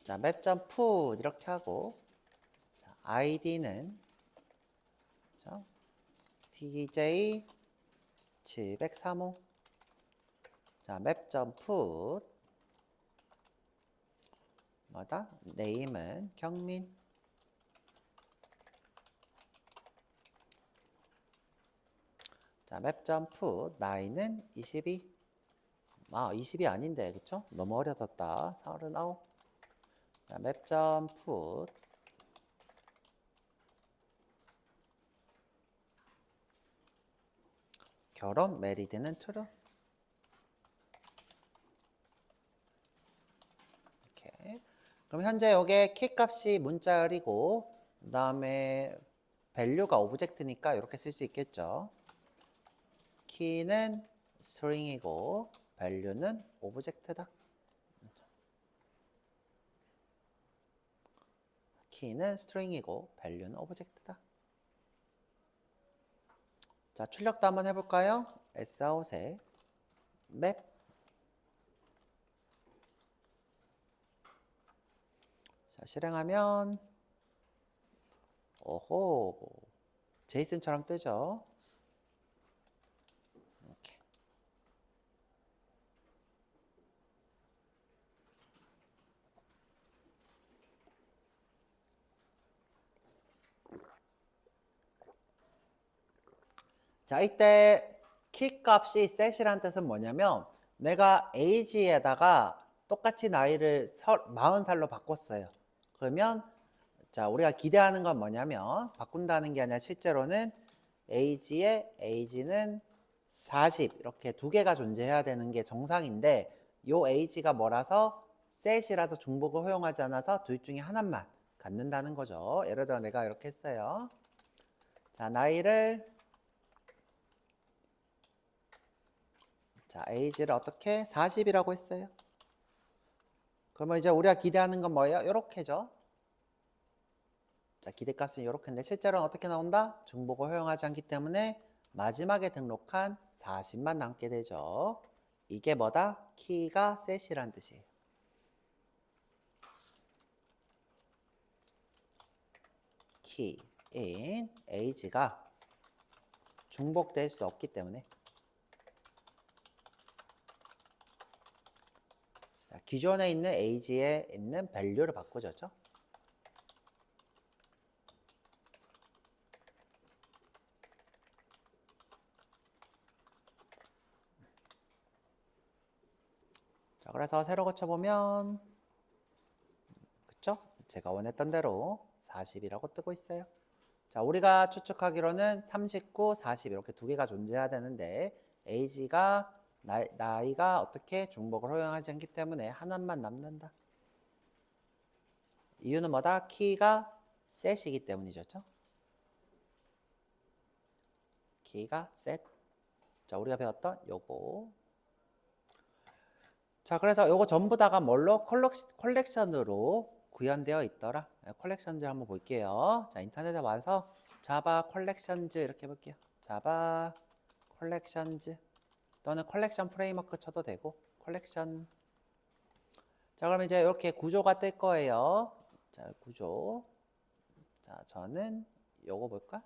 자, map.put 이렇게 하고 자, id는 자, tj 703호. 자, map.put 뭐다? name은 경민. 자, map.put 나이는 22. 20이 아닌데, 그쵸? 너무 어려졌다. 39. 자, map.put 결혼, married는 true. 이렇게. 그럼 현재 여기에 키 값이 문자열이고, 그 다음에 value가 오브젝트니까 이렇게 쓸 수 있겠죠. 키는 string이고, value는 오브젝트다. 키는 string이고, value는 오브젝트다. 자, 출력도 한번 해볼까요? Sout의 map. 자, 실행하면 오호, 제이슨처럼 뜨죠. 이렇게. 자, 이때 키 값이 set이라는 뜻은 뭐냐면 내가 age에다가 똑같이 나이를 40살로 바꿨어요. 그러면 자, 우리가 기대하는 건 뭐냐면 바꾼다는 게 아니라 실제로는 age의 age는 40 이렇게 두 개가 존재해야 되는 게 정상인데 요 age가 뭐라서 셋이라서 중복을 허용하지 않아서 둘 중에 하나만 갖는다는 거죠. 예를 들어 내가 이렇게 했어요. 자, 나이를 자, age를 어떻게 40이라고 했어요. 그러면 이제 우리가 기대하는 건 뭐예요? 요렇게죠. 자, 기대값은 요렇게인데 실제로는 어떻게 나온다? 중복을 허용하지 않기 때문에 마지막에 등록한 40만 남게 되죠. 이게 뭐다? 키가 셋이란 뜻이에요. 키 in age가 중복될 수 없기 때문에 자, 기존에 있는 age에 있는 value를 바꿔줬죠. 자, 그래서 세로 고쳐보면 그쵸? 제가 원했던 대로 40이라고 뜨고 있어요. 자, 우리가 추측하기로는 39, 40 이렇게 두 개가 존재해야 되는데 age가 나이가 어떻게 중복을 허용하지 않기 때문에 하나만 남는다. 이유는 뭐다? 키가 셋이기 때문이죠. 키가 셋. 자, 우리가 배웠던 요거. 자, 그래서 요거 전부 다가 뭘로? 컬렉션으로 구현되어 있더라. 컬렉션즈 한번 볼게요. 자, 인터넷에 와서 자바 컬렉션즈 이렇게 볼게요. 자바 컬렉션즈 또는 컬렉션 프레임워크 쳐도 되고 컬렉션. 자, 그럼 이제 이렇게 구조가 뜰 거예요. 자, 구조. 자, 저는 요거 볼까?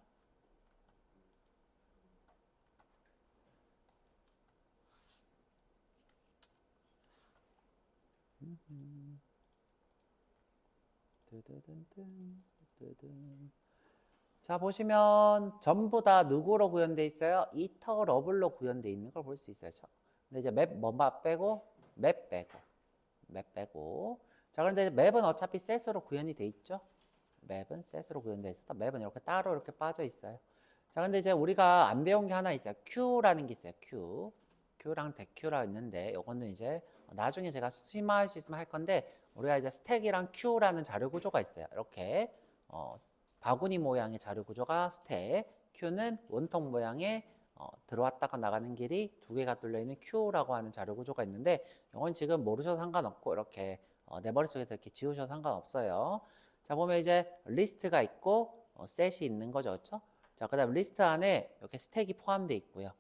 자, 보시면 전부 다 누구로 구현되어 있어요? 이터러블로 구현되어 있는 걸 볼 수 있어요. 근데 이제 맵 뭐만 빼고 맵 빼고 자, 그런데 맵은 어차피 셋으로 구현이 돼 있죠. 맵은 셋으로 구현되어 있어서 맵은 이렇게 따로 이렇게 빠져 있어요. 자, 근데 이제 우리가 안 배운 게 하나 있어요. Q라는 게 있어요. Q랑 대Q라 있는데 이거는 이제 나중에 제가 심화할 수 있으면 할 건데 우리가 이제 스택이랑 Q라는 자료 구조가 있어요. 이렇게 바구니 모양의 자료 구조가 스택, Q는 원통 모양의 들어왔다가 나가는 길이 두 개가 뚫려 있는 Q라고 하는 자료 구조가 있는데 이건 지금 모르셔도 상관없고 이렇게 내 머릿속에서 이렇게 지우셔도 상관없어요. 자, 보면 이제 리스트가 있고 셋이 있는 거죠. 그렇죠? 자, 그다음 리스트 안에 이렇게 스택이 포함되어 있고요.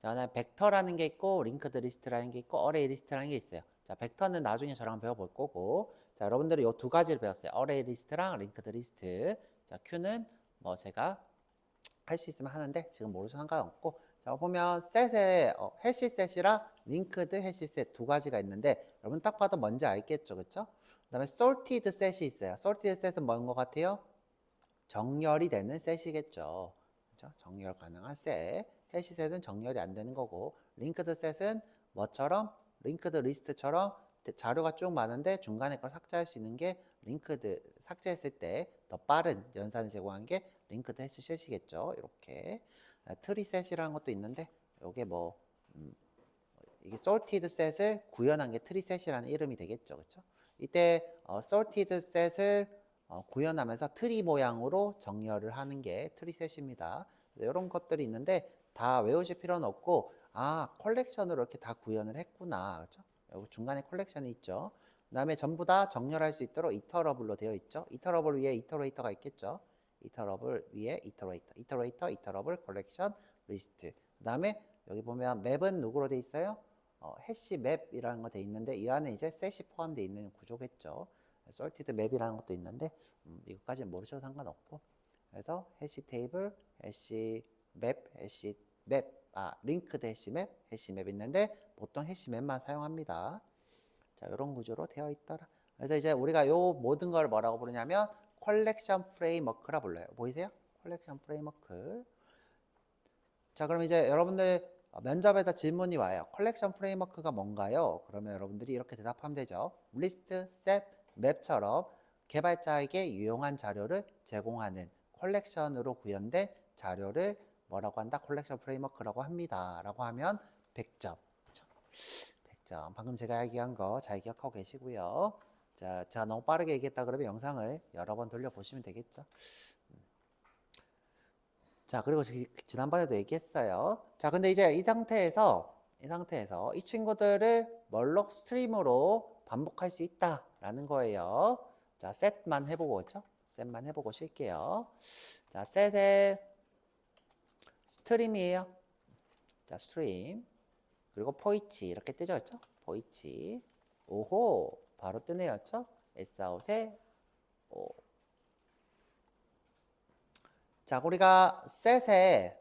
자, 그다음 벡터라는 게 있고 링크드 리스트라는 게 있고 어레이 리스트라는 게 있어요. 자, 벡터는 나중에 저랑 배워볼 거고 자, 여러분들이 이 두 가지를 배웠어요. 어레이 리스트랑 링크드 리스트. 자, Q는 뭐 제가 할 수 있으면 하는데 지금 모르셔도 상관없고 자, 보면 셋에 해시 셋이랑 링크드 해시 셋 두 가지가 있는데 여러분 딱 봐도 뭔지 알겠죠, 그렇죠? 그다음에 sorted 셋이 있어요. sorted 셋은 뭔 것 같아요? 정렬이 되는 셋이겠죠. 그렇죠? 정렬 가능한 셋. 해시 셋은 정렬이 안 되는 거고 링크드 셋은 뭐처럼? 링크드 리스트처럼 자료가 쭉 많은데 중간에 걸 삭제할 수 있는 게 링크드 삭제했을 때 더 빠른 연산을 제공한 게 링크드 해시 셋이겠죠. 이렇게 트리 셋이라는 것도 있는데 이게 뭐 이게 sorted 셋을 구현한 게 트리 셋이라는 이름이 되겠죠. 그렇죠? 이때 sorted 셋을 구현하면서 트리 모양으로 정렬을 하는 게 트리 셋입니다. 이런 것들이 있는데 다 외우실 필요는 없고 컬렉션으로 이렇게 다 구현을 했구나. 그렇죠? 여기 중간에 컬렉션이 있죠. 그 다음에 전부 다 정렬할 수 있도록 이터러블로 되어 있죠. 이터러블 위에 이터레이터가 있겠죠. 이터러블 위에 이터레이터, 컬렉션, 리스트. 그 다음에 여기 보면 맵은 누구로 되어 있어요? 해시 맵이라는 거 되어 있는데 이 안에 이제 셋이 포함되어 있는 구조겠죠. sorted 맵이라는 것도 있는데 이것까지는 모르셔도 상관없고 그래서 해시 테이블, 해시 맵, 링크드 해시 맵 있는데 보통 해시 맵만 사용합니다. 자, 이런 구조로 되어 있더라. 그래서 이제 우리가 요 모든 걸 뭐라고 부르냐면 컬렉션 프레임워크라 불러요. 보이세요? 컬렉션 프레임워크. 자, 그럼 이제 여러분들 면접에서 질문이 와요. 컬렉션 프레임워크가 뭔가요? 그러면 여러분들이 이렇게 대답하면 되죠. 리스트, 셋, 맵처럼 개발자에게 유용한 자료를 제공하는 컬렉션으로 구현된 자료를 뭐라고 한다? 컬렉션 프레임워크라고 합니다. 라고 하면 100점. 100점. 방금 제가 얘기한 거 잘 기억하고 계시고요. 자, 제가 너무 빠르게 얘기했다 그러면 영상을 여러 번 돌려보시면 되겠죠. 자, 그리고 지난번에도 얘기했어요. 자, 근데 이제 이 상태에서 이 친구들을 뭘로 스트림으로 반복할 수 있다라는 거예요. 자, 셋만 해보고 있죠? 셋만 해보고 쉴게요. 자, 셋의 스트림이에요. 자, 스트림. 그리고 포이치 이렇게 뜨죠, 그렇죠? 포이치. 오호, 바로 뜨네요, 그렇죠? S아웃에 오. 자, 우리가 셋의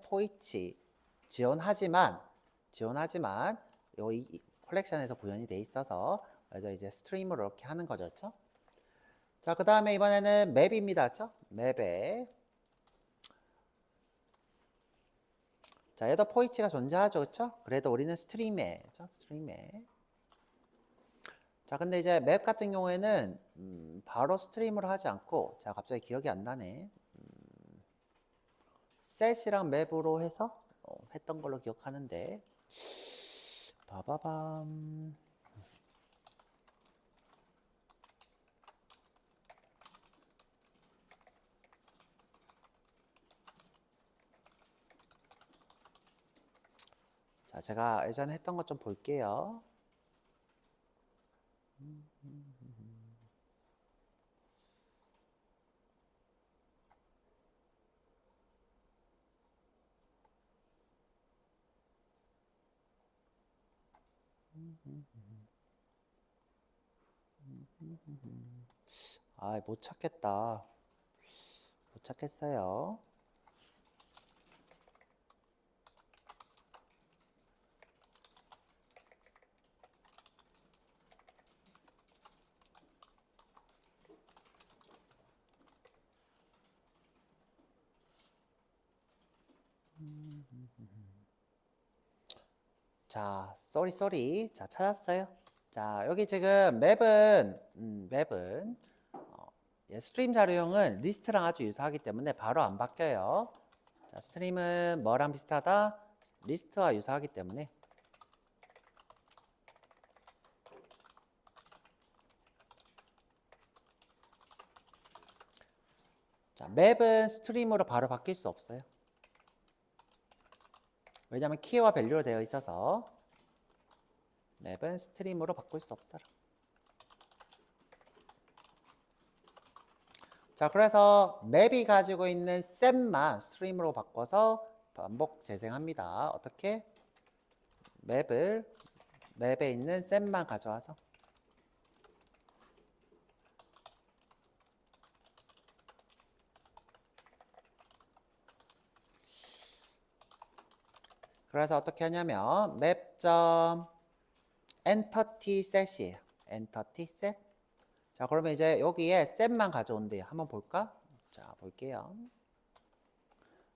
포이치 지원하지만 이 컬렉션에서 구현이 돼 있어서 그래서 이제 스트림으로 이렇게 하는 거죠, 그렇죠? 자, 그 다음에 이번에는 맵입니다, 그렇죠? 맵에 자, 얘도 포이치가 존재하죠, 그렇죠? 그래도 우리는 스트림에, 그렇죠? 스트림에. 자, 근데 이제 맵 같은 경우에는 바로 스트림으로 하지 않고, 자, 갑자기 기억이 안 나네. 셋이랑 맵으로 해서 했던 걸로 기억하는데, 바바밤. 자, 제가 예전에 했던 것 좀 볼게요. 아, 못 찾겠다. 못 찾겠어요. 자, 쏘리. 자, 찾았어요. 자, 여기 지금 맵은 스트림 자료형은 리스트랑 아주 유사하기 때문에 바로 안 바뀌어요. 자, 스트림은 뭐랑 비슷하다? 리스트와 유사하기 때문에 자, 맵은 스트림으로 바로 바뀔 수 없어요. 왜냐하면 키와 밸류로 되어 있어서 맵은 스트림으로 바꿀 수 없더라. 자, 그래서 맵이 가지고 있는 셋만 스트림으로 바꿔서 반복 재생합니다. 어떻게? 맵에 있는 셋만 가져와서 그래서 어떻게 하냐면 map.entity set이에요. entity set. 자, 그러면 이제 여기에 set만 가져온대요. 한번 볼까? 자, 볼게요.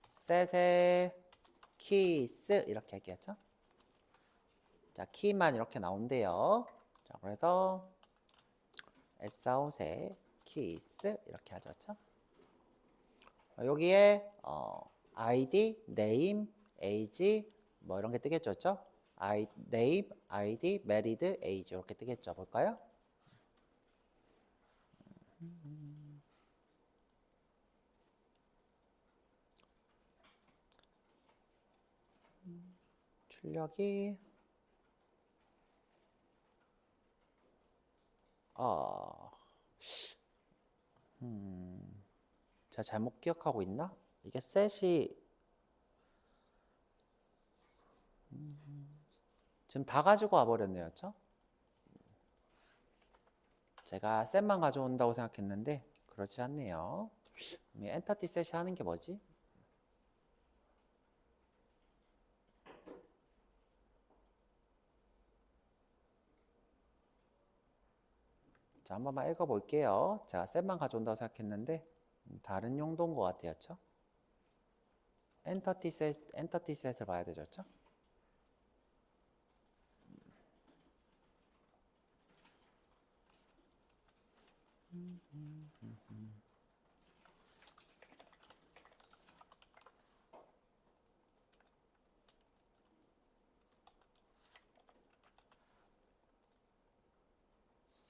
set의 keys 이렇게 얘기했죠. 자, 키만 이렇게 나온대요. 자, 그래서 sout의 keys 이렇게 하죠. 그렇죠? 여기에 id, name, age 뭐 이런 게 뜨겠죠, 그렇죠? name, id, married, age 이렇게 뜨겠죠. 볼까요? 출력이 제가 잘못 기억하고 있나? 이게 셋이 지금 다 가지고 와버렸네요, 그렇죠? 제가 셋만 가져온다고 생각했는데 그렇지 않네요. 엔터티 셋이 하는 게 뭐지? 자, 한 번만 읽어볼게요. 제가 셋만 가져온다고 생각했는데 다른 용도인 것 같아요, 그렇죠? 엔터티 셋을 봐야 되죠, 그렇죠?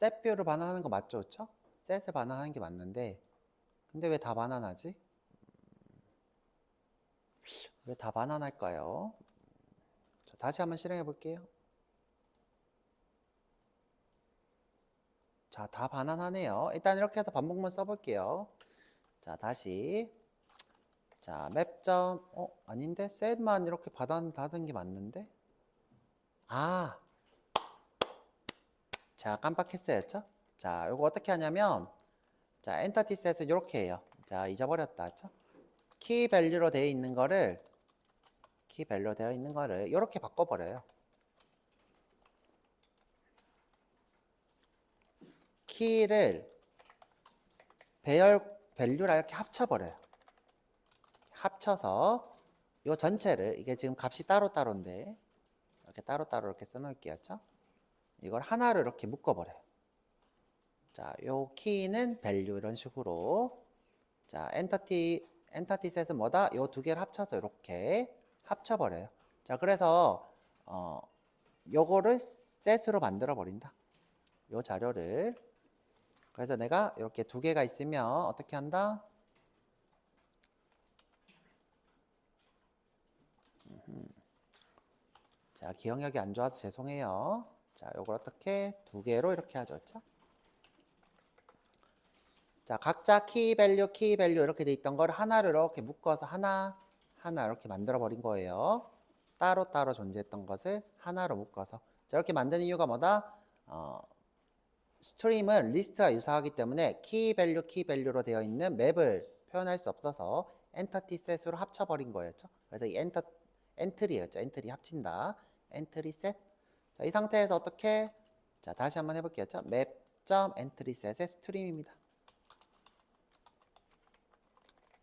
set 뷰를 반환하는 거 맞죠? 그쵸? set을 반환하는 게 맞는데 근데 왜 다 반환하지? 왜 다 반환할까요? 자, 다시 한번 실행해 볼게요. 자, 다 반환하네요. 일단 이렇게 해서 반복문 써볼게요. 자, 다시. 자, 맵점, 아닌데? set만 이렇게 닫은 게 맞는데? 아, 자, 깜빡했어요. 죠 자, 이거 어떻게 하냐면, 자, 엔터티 셋을 이렇게 해요. 자, 잊어버렸다. 그쵸? 키 밸류로 되어 있는 거를, 이렇게 바꿔버려요. 키를 배열 밸류랑 이렇게 합쳐버려요. 합쳐서 요 전체를 이게 지금 값이 따로따로인데 이렇게 따로따로 이렇게 써놓을게요. 죠 이걸 하나로 이렇게 묶어버려요. 자, 요 키는 밸류 이런 식으로 자, 엔터티 셋은 뭐다? 요 두 개를 합쳐서 이렇게 합쳐버려요. 자, 그래서 요거를 셋으로 만들어 버린다. 요 자료를 그래서 내가 이렇게 두 개가 있으면 어떻게 한다? 자, 기억력이 안 좋아서 죄송해요. 자, 요걸 어떻게 두 개로 이렇게 하죠. 그렇죠? 자, 각자 키 밸류 이렇게 돼 있던 걸 하나를 이렇게 묶어서 하나 이렇게 만들어 버린 거예요. 따로 존재했던 것을 하나로 묶어서. 자, 이렇게 만든 이유가 뭐다? 스트림은 리스트와 유사하기 때문에 키 밸류로 되어 있는 맵을 표현할 수 없어서 엔터티 셋으로 합쳐버린 거였죠. 그래서 이 엔트리였죠. 엔트리 합친다. 엔트리 셋. 자, 이 상태에서 어떻게? 자, 다시 한번 해볼게요. 맵.엔트리 셋의 스트림입니다.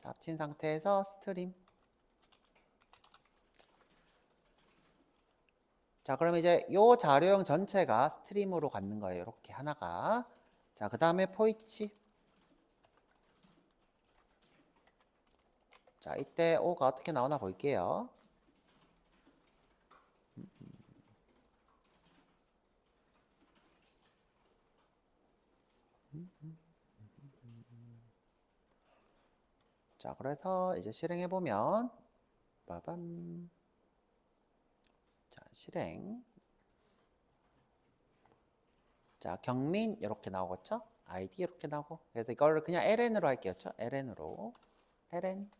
자, 합친 상태에서 스트림. 자, 그럼 이제 요 자료형 전체가 스트림으로 갖는 거예요. 이렇게 하나가. 자, 그 다음에 포이치. 자, 이때 O가 어떻게 나오나 볼게요. 자, 그래서 이제 실행해 보면 빠밤. 자, 실행. 자, 경민 이렇게 나오겠죠? 아이디 이렇게 나오고. 그래서 이거를 그냥 ln으로 할게요. ln으로. ln.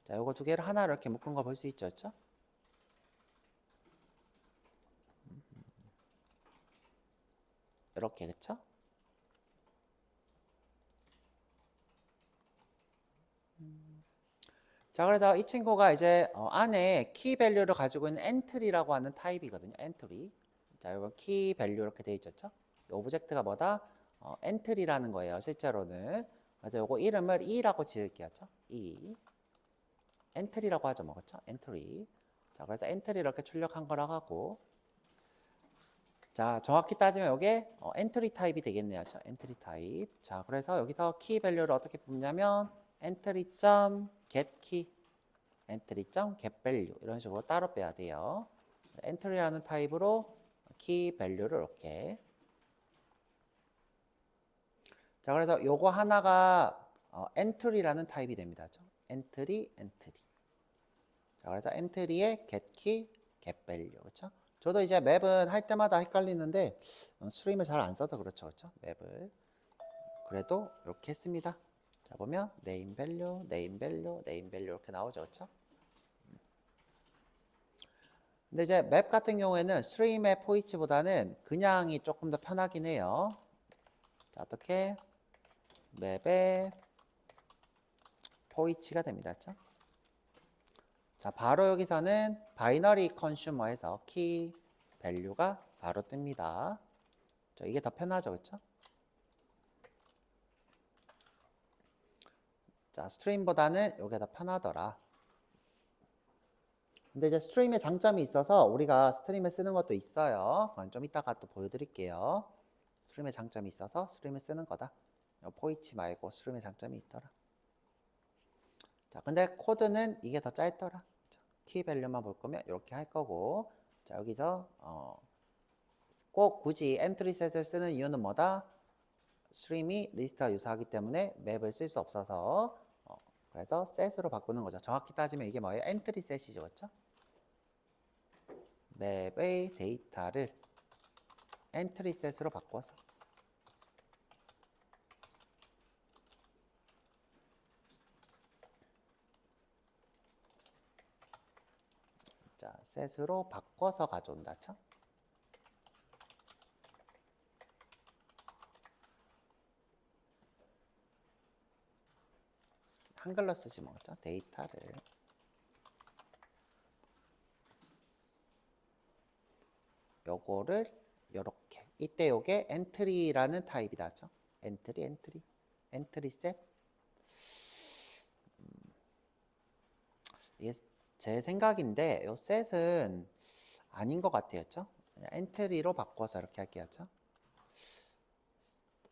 자, 요거 두 개를 하나로 이렇게 묶은 거 볼 수 있죠? 그렇죠? 이렇게 그쵸? 자, 그래서 이 친구가 이제 안에 키 밸류를 가지고 있는 엔트리라고 하는 타입이거든요. 엔트리. 자, 이거 키 밸류 이렇게 돼 있죠. 이 오브젝트가 뭐다? 엔트리라는 거예요. 실제로는. 그래서 요거 이름을 E라고 지을게요. E. 엔트리라고 하죠. 뭐, 그쵸? 엔트리. 자, 그래서 엔트리 이렇게 출력한 거라고 하고. 자, 정확히 따지면 이게 엔트리 타입이 되겠네요. 엔트리 타입. 자, 그래서 여기서 키 밸류를 어떻게 뽑냐면 entry.getKey entry.getValue 이런 식으로 따로 빼야 돼요. entry라는 타입으로 키 밸류를 이렇게. 자, 그래서 요거 하나가 entry라는 타입이 됩니다. entry. 자, 그래서 entry의 getKey, getValue. 그렇죠? 저도 이제 맵은 할 때마다 헷갈리는데 스트림을 잘 안 써서 그렇죠. 맵을. 그래도 이렇게 했습니다. 자, 보면 name value 이렇게 나오죠. 그렇죠? 근데 이제 맵 같은 경우에는 스트림의 포이치보다는 그냥이 조금 더 편하긴 해요. 자, 어떻게? 맵의 포이치가 됩니다. 그렇죠? 자, 바로 여기서는 바이너리 컨슈머에서 키 밸류가 바로 뜹니다. 자, 이게 더 편하죠. 그렇죠? 자, 스트림보다는 이게 더 편하더라. 근데 이제 스트림의 장점이 있어서 우리가 스트림을 쓰는 것도 있어요. 그건 좀 이따가 또 보여드릴게요. 스트림의 장점이 있어서 스트림을 쓰는 거다. 포이치 말고 스트림의 장점이 있더라. 자, 근데 코드는 이게 더 짧더라. 키 밸류만 볼 거면 이렇게 할 거고. 자, 여기서 꼭 굳이 엔트리 셋을 쓰는 이유는 뭐다? 스트림이 리스트와 유사하기 때문에 맵을 쓸 수 없어서 그래서 셋으로 바꾸는 거죠. 정확히 따지면 이게 뭐예요? 엔트리 셋이죠. 그렇죠? 맵의 데이터를 엔트리 셋으로 바꿔서 자, 셋으로 바꿔서 가져온다. 죠 한글로 쓰지 뭐죠? 데이터를 요거를 요렇게 이때 요게 엔트리라는 타입이다. 죠 엔트리 셋. 이게 제 생각인데 요 셋은 아닌 것 같아요. 죠 그냥 엔트리로 바꿔서 이렇게 할게요. 죠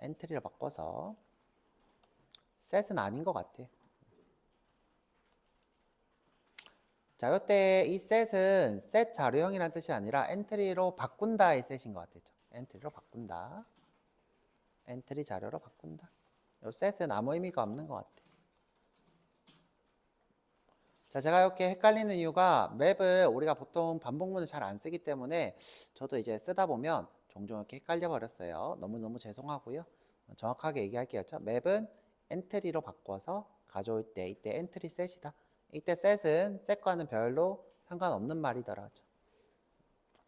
엔트리로 바꿔서 셋은 아닌 것 같아요. 자, 요때 이 셋은 셋 자료형이라는 뜻이 아니라 엔트리로 바꾼다의 셋인 것 같아요. 엔트리로 바꾼다. 엔트리 자료로 바꾼다. 요 셋은 아무 의미가 없는 것 같아요. 자, 제가 이렇게 헷갈리는 이유가 맵을 우리가 보통 반복문을 잘 안 쓰기 때문에 저도 이제 쓰다 보면 종종 이렇게 헷갈려 버렸어요. 너무너무 죄송하고요. 정확하게 얘기할게요. 맵은 엔트리로 바꿔서 가져올 때 이때 엔트리 셋이다. 이때 셋은 셋과는 별로 상관없는 말이더라죠.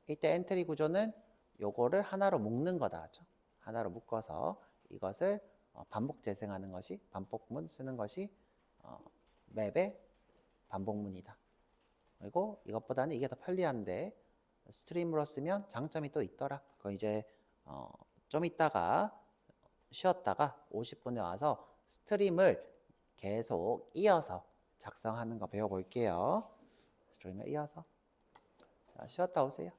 이때 엔트리 구조는 요거를 하나로 묶는 거다. 하나로 묶어서 이것을 반복 재생하는 것이 반복문 쓰는 것이 맵의 반복문이다. 그리고 이것보다는 이게 더 편리한데 스트림으로 쓰면 장점이 또 있더라. 그건 이제 좀 이따가 쉬었다가 50분에 와서 스트림을 계속 이어서 작성하는 거 배워볼게요. 스트림을 이어서. 자, 쉬었다 오세요.